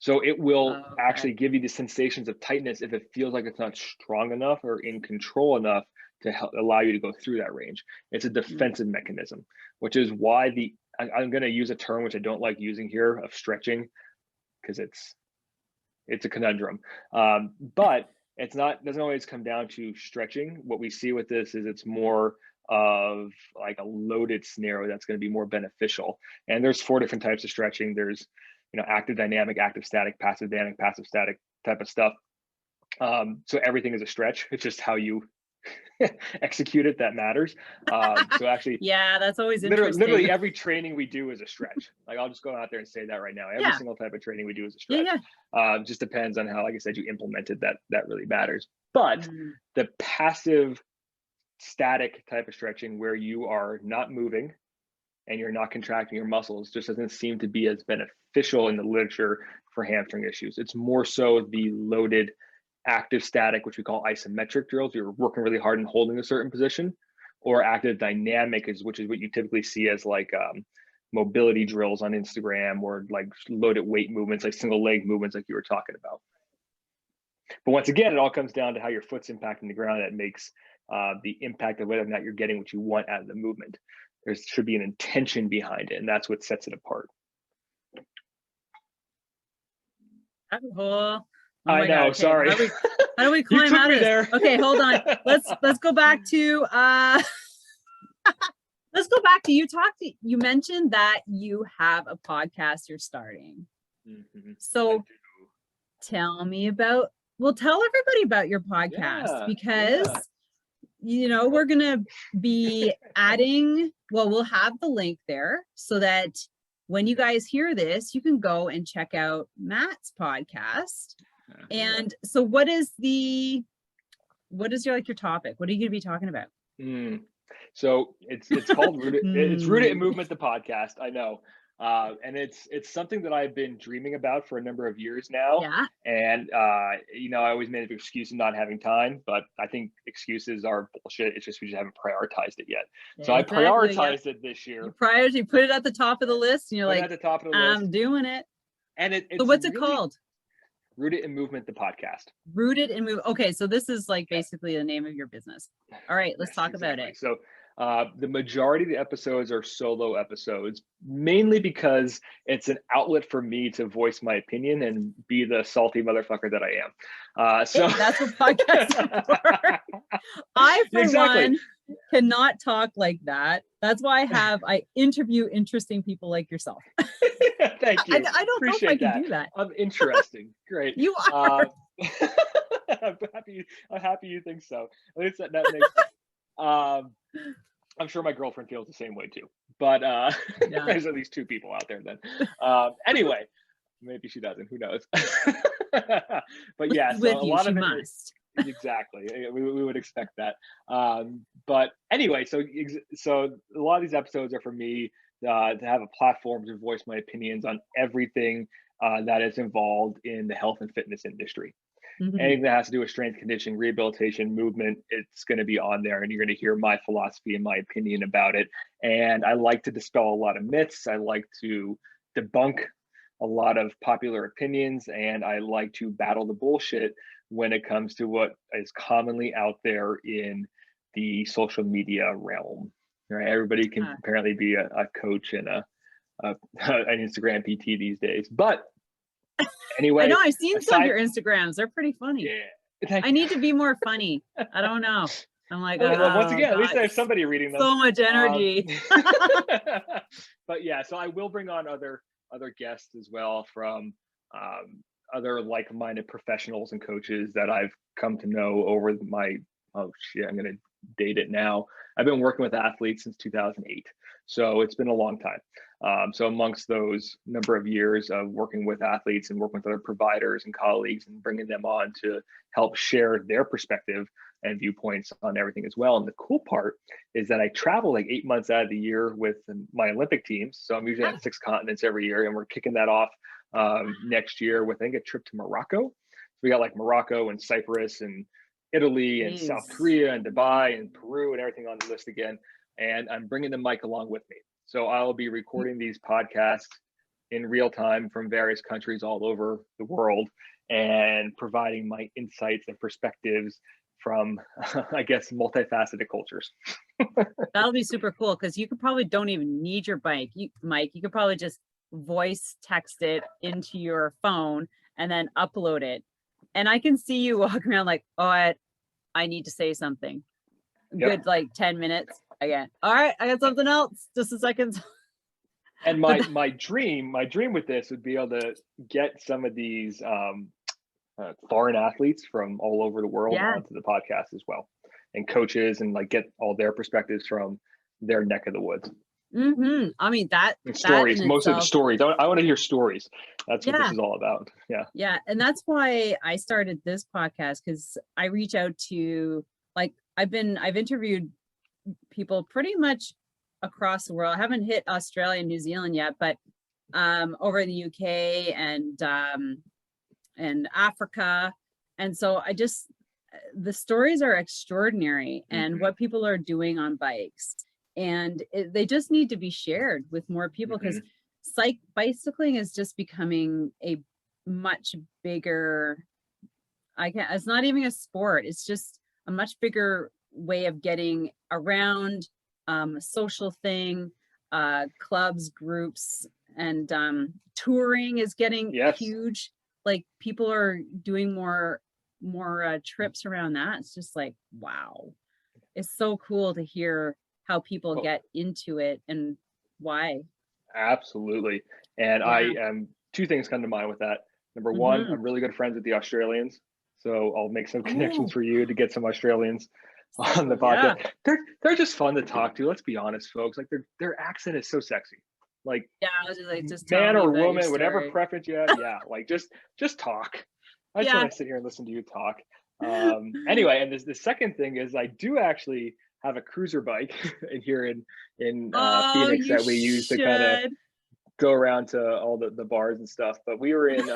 So it will actually give you the sensations of tightness if it feels like it's not strong enough or in control enough to allow you to go through that range. It's a defensive mechanism, which is why I'm going to use a term which I don't like using here of stretching, because it's a conundrum. But it's not, doesn't always come down to stretching. What we see with this is it's more of like a loaded scenario that's going to be more beneficial. And there's 4 different types of stretching. There's, active dynamic, active static, passive dynamic, passive static type of stuff. So everything is a stretch. It's just how you execute it that matters. So actually, yeah, that's always interesting. Literally every training we do is a stretch. Like I'll just go out there and say that right now. Every single type of training we do is a stretch. Just depends on how, like I said, you implemented that really matters. But the passive static type of stretching where you are not moving and you're not contracting your muscles just doesn't seem to be as beneficial in the literature for hamstring issues. It's more so the loaded active static, which we call isometric drills. You're working really hard and holding a certain position, or active dynamic, which is what you typically see as like mobility drills on Instagram, or like loaded weight movements, like single leg movements like you were talking about. But once again, it all comes down to how your foot's impacting the ground. That makes the impact of whether or not you're getting what you want out of the movement. There should be an intention behind it, and that's what sets it apart. Oh I know. Okay. Sorry. How do we climb out of this? There. Okay, hold on. Let's go back to you mentioned that you have a podcast you're starting. So tell everybody about your podcast, because we're gonna be adding, we'll have the link there so that when you guys hear this, you can go and check out Matt's podcast. And so what is your topic? What are you going to be talking about? So it's called Rooted. It's Rooted in Movement, the podcast. I know. And it's something that I've been dreaming about for a number of years now. Yeah. And I always made an excuse of not having time, but I think excuses are bullshit. It's just we just haven't prioritized it yet. Yeah, so exactly. I prioritized it this year. You put it at the top of the list, and you're like, at the top of the list. I'm doing it. And so what's it called? Rooted in Movement, the podcast. Rooted in Movement. Okay, so this is like basically the name of your business. All right, let's talk about it. So the majority of the episodes are solo episodes, mainly because it's an outlet for me to voice my opinion and be the salty motherfucker that I am. So that's what podcasts are for. I, for one, cannot talk like that. That's why I interview interesting people like yourself. Thank you. I don't know if I can do that. I'm interesting. Great. You are. I'm happy you think so. At least that makes sense. I'm sure my girlfriend feels the same way too. But there's at least 2 people out there then. Anyway, maybe she doesn't. Who knows? But yeah, so a lot of it must. Exactly. We would expect that. But anyway, so a lot of these episodes are for me to have a platform to voice my opinions on everything that is involved in the health and fitness industry. Anything that has to do with strength, conditioning, rehabilitation, movement, it's going to be on there, and you're going to hear my philosophy and my opinion about it. And I like to dispel a lot of myths. I like to debunk a lot of popular opinions, and I like to battle the bullshit when it comes to what is commonly out there in the social media realm. Right? Everybody can apparently be a coach and an Instagram PT these days, but anyway, I know I've seen some of your Instagrams. They're pretty funny. I need to be more funny. I don't know. I'm like, once again, God, at least I have somebody reading them. So much energy. But yeah, so I will bring on other guests as well from other like-minded professionals and coaches that I've come to know over my, oh shit, I'm gonna date it now. I've been working with athletes since 2008, so it's been a long time. So amongst those number of years of working with athletes and working with other providers and colleagues and bringing them on to help share their perspective and viewpoints on everything as well. And the cool part is that I travel like 8 months out of the year with my Olympic teams. So I'm usually on 6 continents every year, and we're kicking that off next year with, I think, a trip to Morocco. So we got like Morocco and Cyprus and Italy and South Korea and Dubai and Peru and everything on the list again. And I'm bringing the mic along with me. So I'll be recording these podcasts in real time from various countries all over the world and providing my insights and perspectives from, I guess, multifaceted cultures. That'll be super cool, because you could probably don't even need your mic. You could probably just voice text it into your phone and then upload it. And I can see you walking around like, oh, I need to say something. Yep. Good, like 10 minutes again. All right, I got something else. Just a second. And my dream with this would be able to get some of these foreign athletes from all over the world onto the podcast as well, and coaches, and like get all their perspectives from their neck of the woods. I mean, that stories, mostly the stories. I want to hear stories. That's what this is all about. Yeah. And that's why I started this podcast, because I reach out to, like, I've interviewed people pretty much across the world. I haven't hit Australia and New Zealand yet, but over in the UK and Africa. And so the stories are extraordinary, and what people are doing on bikes. And they just need to be shared with more people, because bicycling is just becoming a much bigger, it's not even a sport. It's just a much bigger way of getting around, a social thing, clubs, groups, and touring is getting huge. Like, people are doing more trips around that. It's just like, wow. It's so cool to hear how people get into it and why. Absolutely. And I two things come to mind with that. Number one, I'm really good friends with the Australians, so I'll make some connections for you to get some Australians on the podcast. They're just fun to talk to. Let's be honest, folks. Like, their accent is so sexy. Like, I was just man or woman, whatever preference you have. like just talk. I just want to sit here and listen to you talk. Anyway, and the second thing is, I do actually have a cruiser bike here in Phoenix that we use to kind of go around to all the bars and stuff. But we were in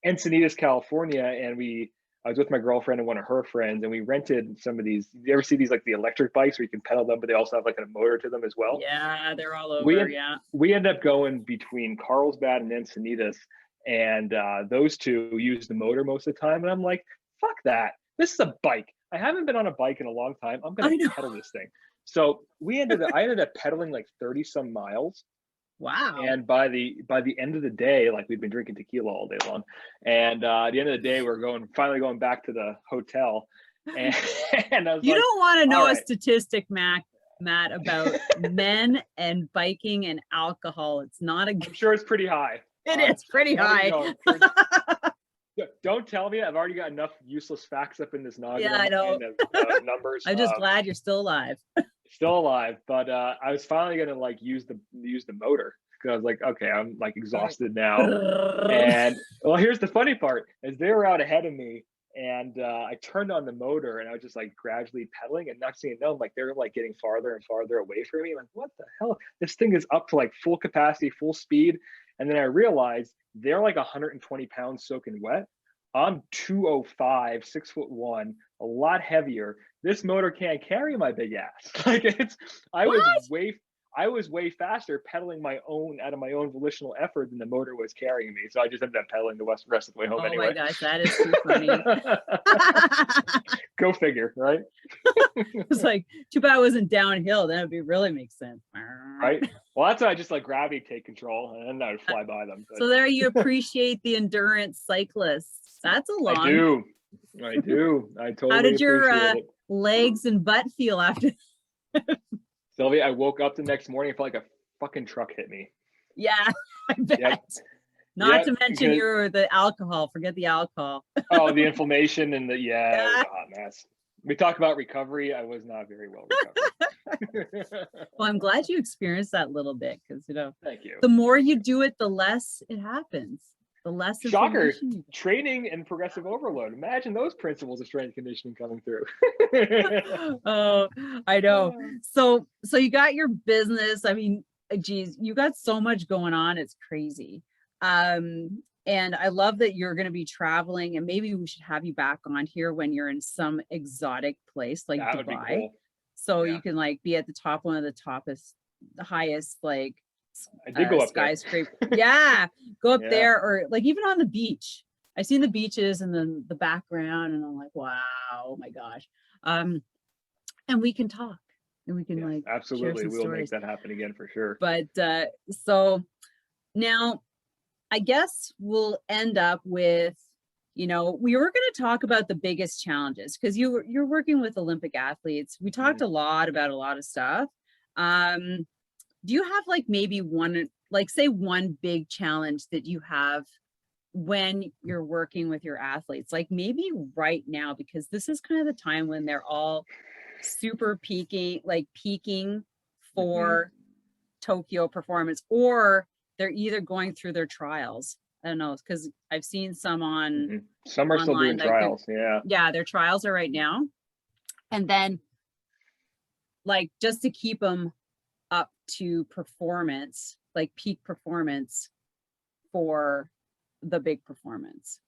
Encinitas, California, and I was with my girlfriend and one of her friends, and we rented some of these. You ever see these, like the electric bikes where you can pedal them, but they also have like a motor to them as well? Yeah, they're all over. We ended up going between Carlsbad and Encinitas, and those two use the motor most of the time. And I'm like, fuck that. This is a bike. I haven't been on a bike in a long time. I'm going to pedal this thing. So I ended up pedaling like 30 some miles. Wow. And by the end of the day, like, we'd been drinking tequila all day long. And at the end of the day, we're finally going back to the hotel. And I was don't want to know a statistic, Matt, about men and biking and alcohol. It's not I'm sure it's pretty high. It is pretty high. Don't tell me. I've already got enough useless facts up in this noggin. Yeah, I know. Of numbers. I'm just glad you're still alive. Still alive, but I was finally gonna like use the motor, because I was like, okay, I'm like exhausted now. And well, here's the funny part: is they were out ahead of me, and I turned on the motor, and I was just like gradually pedaling, and next thing you know, like, they're like getting farther and farther away from me. I'm like, what the hell? This thing is up to like full capacity, full speed. And then I realized they're like 120 pounds soaking wet. I'm 205, 6'1", a lot heavier. This motor can't carry my big ass. Like, I was way faster pedaling out of my own volitional effort than the motor was carrying me. So I just ended up pedaling the rest of the way home anyway. Oh my gosh, that is too funny. Go figure, right? It's like, too bad it wasn't downhill. Then it would really make sense. Right? Well, that's why I just let gravity take control, and then I would fly by them. So there you appreciate the endurance cyclists. That's a long. I do. I totally How did your appreciate it. legs and butt feel after? Sylvie, I woke up the next morning and felt like a fucking truck hit me. Yeah, I bet. Yep. Not to mention the alcohol. Forget the alcohol. Oh, the inflammation and it was a hot mess. We talked about recovery. I was not very well recovered. Well, I'm glad you experienced that little bit because, thank you. The more you do it, the less it happens. The less shocker training and progressive overload. Imagine those principles of strength conditioning coming through. Oh, I know. So you got your business. I mean, geez, you got so much going on. It's crazy. And I love that you're going to be traveling, and maybe we should have you back on here when you're in some exotic place like that Dubai. Would be cool. So you can like be at the top, one of the highest, like, I did go up skyscraper. Yeah, go up there, or like even on the beach. I've seen the beaches and then the background, and I'm like, wow, oh my gosh. And we can talk, and we can like absolutely, we'll make that happen again for sure. But so now, I guess we'll end up with, we were going to talk about the biggest challenges because you're working with Olympic athletes. We talked a lot about a lot of stuff. Do you have like maybe one big challenge that you have when you're working with your athletes, like maybe right now, because this is kind of the time when they're all super peaking for Tokyo performance, or they're either going through their trials. I don't know, because I've seen some on some are online, still doing trials. Their trials are right now. And then like just to keep them up to performance, like peak performance for the big performance.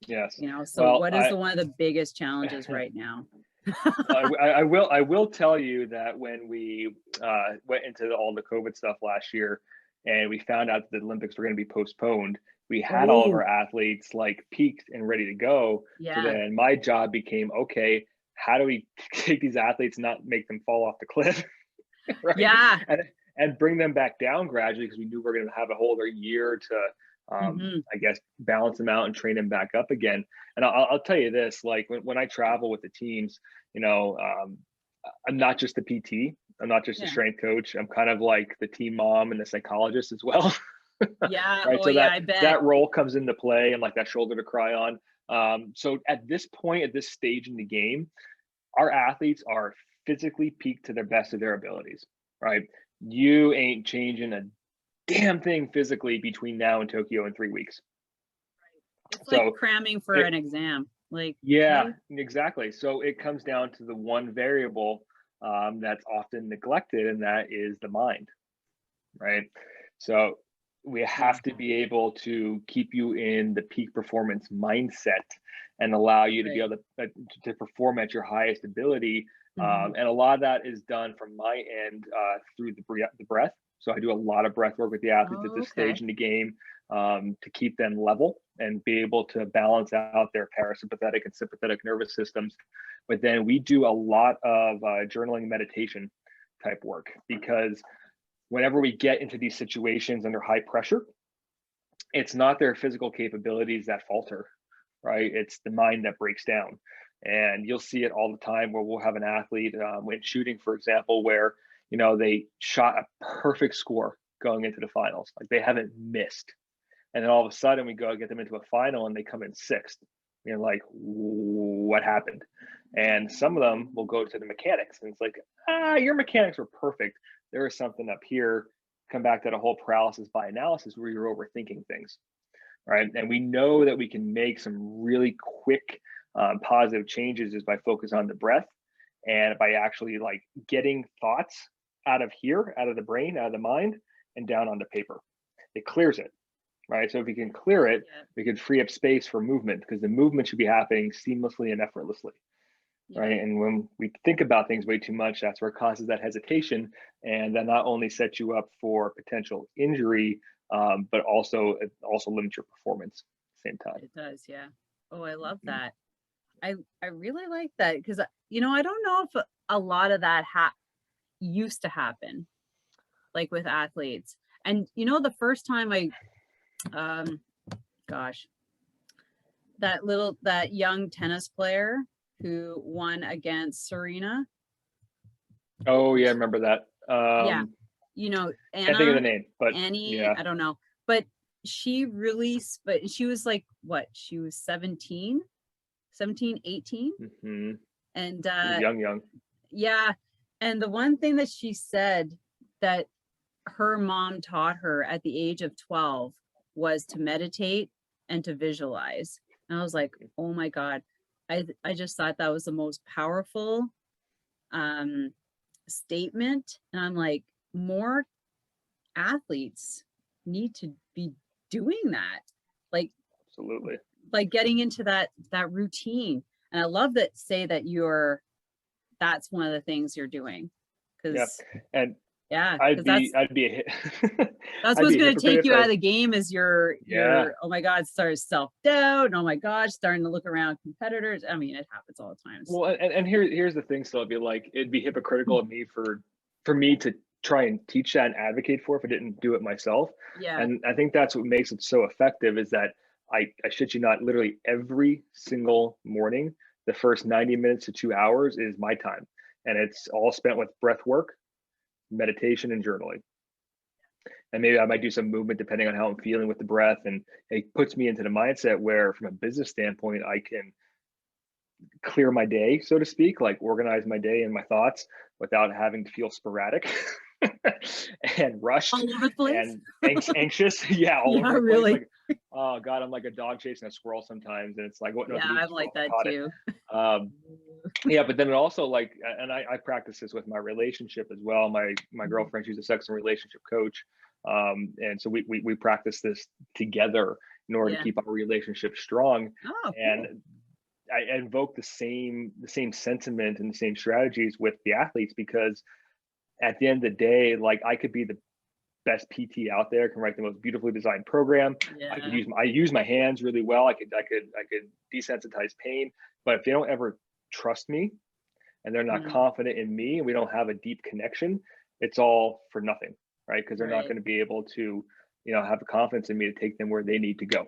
Yes. So what is one of the biggest challenges right now? I will tell you that when we went into all the COVID stuff last year and we found out that the Olympics were going to be postponed, we had all of our athletes like peaked and ready to go. So then my job became, okay, how do we take these athletes and not make them fall off the cliff? Right? Yeah. And bring them back down gradually, because we knew we were going to have a whole other year to I guess balance them out and train them back up again. And I'll tell you this, like when I travel with the teams, I'm not just the PT, I'm not just a strength coach, I'm kind of like the team mom and the psychologist as well. Yeah. Right. Oh, so I bet that role comes into play, and like that shoulder to cry on. So at this point, at this stage in the game, our athletes are physically peaked to the best of their abilities, right? You ain't changing a damn thing physically between now and Tokyo in 3 weeks. It's like cramming for an exam. Like, exactly. So it comes down to the one variable that's often neglected, and that is the mind, right? So we have to be able to keep you in the peak performance mindset and allow you to be able to perform at your highest ability. And a lot of that is done from my end through the breath. So I do a lot of breath work with the athletes at this stage in the game to keep them level and be able to balance out their parasympathetic and sympathetic nervous systems. But then we do a lot of journaling, meditation type work, because whenever we get into these situations under high pressure, it's not their physical capabilities that falter, right? It's the mind that breaks down. And you'll see it all the time where we'll have an athlete when shooting, for example, where they shot a perfect score going into the finals, like they haven't missed, and then all of a sudden we go get them into a final and they come in sixth. You're like, what happened? And some of them will go to the mechanics, and it's like, your mechanics were perfect. There is something up here. Come back to the whole paralysis by analysis where you're overthinking things, right? And we know that we can make some really quick positive changes just by focus on the breath, and by actually like getting thoughts out of here, out of the brain, out of the mind, and down onto paper. It clears it, right? So if we can clear it, we can free up space for movement, because the movement should be happening seamlessly and effortlessly, right? And when we think about things way too much, that's where it causes that hesitation, and that not only sets you up for potential injury, but it also limits your performance at the same time. It does, yeah. Oh, I love that. I really like that, because I don't know if a lot of that used to happen, like with athletes. And the first time that young tennis player who won against Serena. Oh yeah, I remember that. Yeah, you know, Can't think of the Anna, that name, but Annie, yeah. I don't know, but she was like, what? She was 17, 18. Mm-hmm. And young. yeah. And the one thing that she said that her mom taught her at the age of 12 was to meditate and to visualize. And I was like, oh my God. I just thought that was the most powerful statement. And I'm like, more athletes need to be doing that. Like, absolutely. Like getting into that routine. And I love that that's one of the things you're doing. Cause I'd be that's what's going to take you out of the game is your oh my God, starts self-doubt, and oh my gosh, starting to look around competitors. I mean, it happens all the time. Well, and here's the thing, Sylvie, like it'd be hypocritical of me for me to try and teach that and advocate for if I didn't do it myself. Yeah. And I think that's what makes it so effective is that I shit you not, literally every single morning, the first 90 minutes to 2 hours is my time. And it's all spent with breath work, meditation, and journaling. And maybe I might do some movement depending on how I'm feeling with the breath. And it puts me into the mindset where from a business standpoint, I can clear my day, so to speak, like organize my day and my thoughts without having to feel sporadic and rushed and anxious. Yeah, all over the really. Place. Like, oh God, I'm like a dog chasing a squirrel sometimes, and it's like, what? Yeah, I'm like that too. Yeah, but then it also like, and I practice this with my relationship as well. My girlfriend, she's a sex and relationship coach, and so we practice this together in order to keep our relationship strong. Oh, and cool. I invoke the same sentiment and the same strategies with the athletes, because at the end of the day, like I could be the best PT out there, can write the most beautifully designed program. Yeah. I use my hands really well. I could desensitize pain, but if they don't ever trust me and they're not confident in me and we don't have a deep connection, it's all for nothing, right? Because they're not going to be able to, have the confidence in me to take them where they need to go.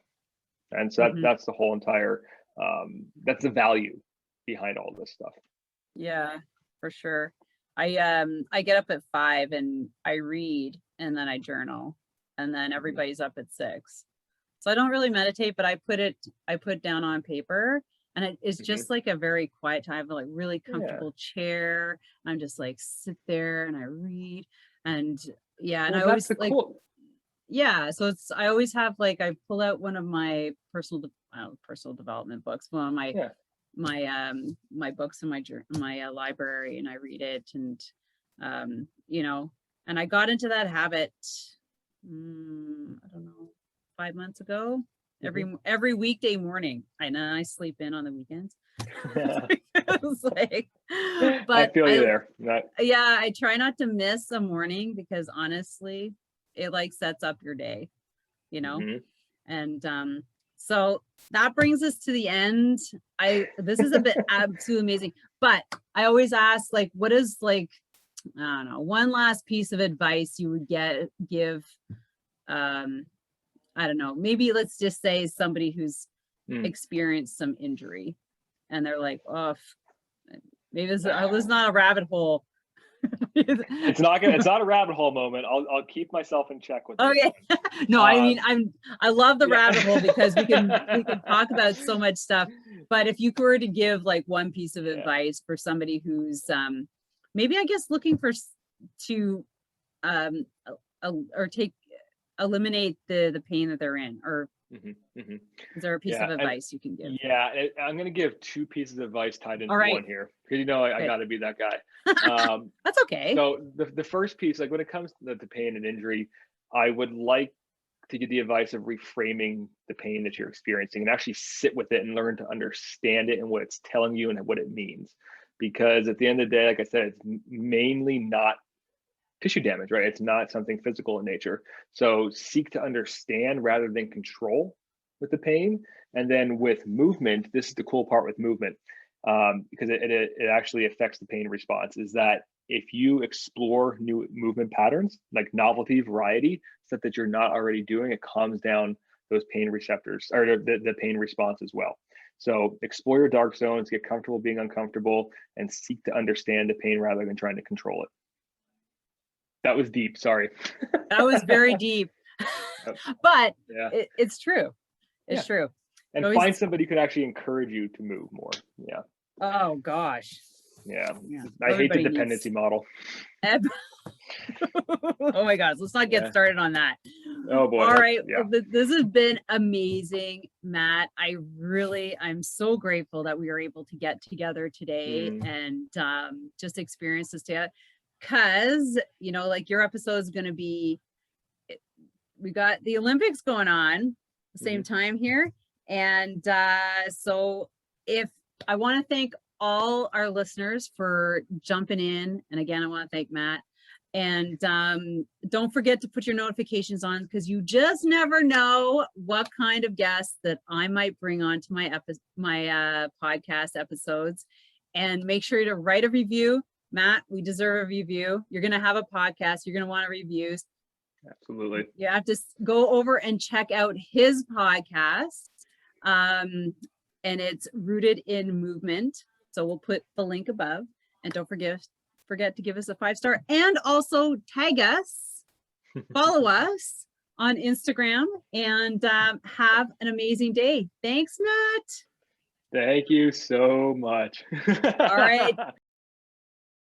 And so that's the whole entire that's the value behind all this stuff. Yeah, for sure. I get up at 5 and I read and then I journal, and then everybody's up at 6. So I don't really meditate, but I put it down on paper, and it's just like a very quiet time, like really comfortable chair. I'm just like sit there and I read, and and I always like so I always have like, I pull out one of my personal development books, one of my my books in my library, and I read it, and and I got into that habit I don't know, 5 months ago. Every weekday morning, and I sleep in on the weekends. Like, but I feel you there. I try not to miss a morning, because honestly, it like sets up your day, and so that brings us to the end. This is a bit absolutely amazing, but I always ask, like, what is, like, I don't know, one last piece of advice you would give, I don't know, maybe let's just say somebody who's experienced some injury and they're like, oh, maybe I was not a rabbit hole. It's not a rabbit hole moment. I'll keep myself in check with this. Okay. No, I mean, I love the rabbit hole, because we can talk about so much stuff. But if you were to give like one piece of advice for somebody who's maybe, I guess, looking to eliminate the pain that they're in, or is there a piece of advice you can give? Yeah, I'm going to give 2 pieces of advice tied into one here, because I got to be that guy. That's okay. So the first piece, like when it comes to pain and injury, I would like to give the advice of reframing the pain that you're experiencing and actually sit with it and learn to understand it and what it's telling you and what it means. Because at the end of the day, like I said, it's mainly not tissue damage, right? It's not something physical in nature. So seek to understand rather than control with the pain. And then with movement, this is the cool part with movement, because it actually affects the pain response, is that if you explore new movement patterns, like novelty, variety, stuff that you're not already doing, it calms down those pain receptors or the pain response as well. So explore your dark zones, get comfortable being uncomfortable, and seek to understand the pain rather than trying to control it. That was deep. Sorry. That was very deep, but it's true. It's true. And find somebody who can actually encourage you to move more. Yeah. Oh gosh. Yeah. I hate the dependency model. Oh my gosh, let's not get started on that. Oh boy. All right. Well, this has been amazing, Matt. I'm so grateful that we were able to get together today and just experience this together. Because, you know, like your episode is going to be, we got the Olympics going on the same time here. And so I want to thank all our listeners for jumping in. And again, I want to thank Matt. And don't forget to put your notifications on, because you just never know what kind of guests that I might bring on to my podcast episodes. And make sure to write a review. Matt, we deserve a review. You're going to have a podcast. You're going to want reviews. Absolutely. You have to go over and check out his podcast. And it's Rooted in Movement. So we'll put the link above. And don't forget to give us a 5-star and also tag us, follow us on Instagram, and have an amazing day. Thanks, Matt. Thank you so much. All right.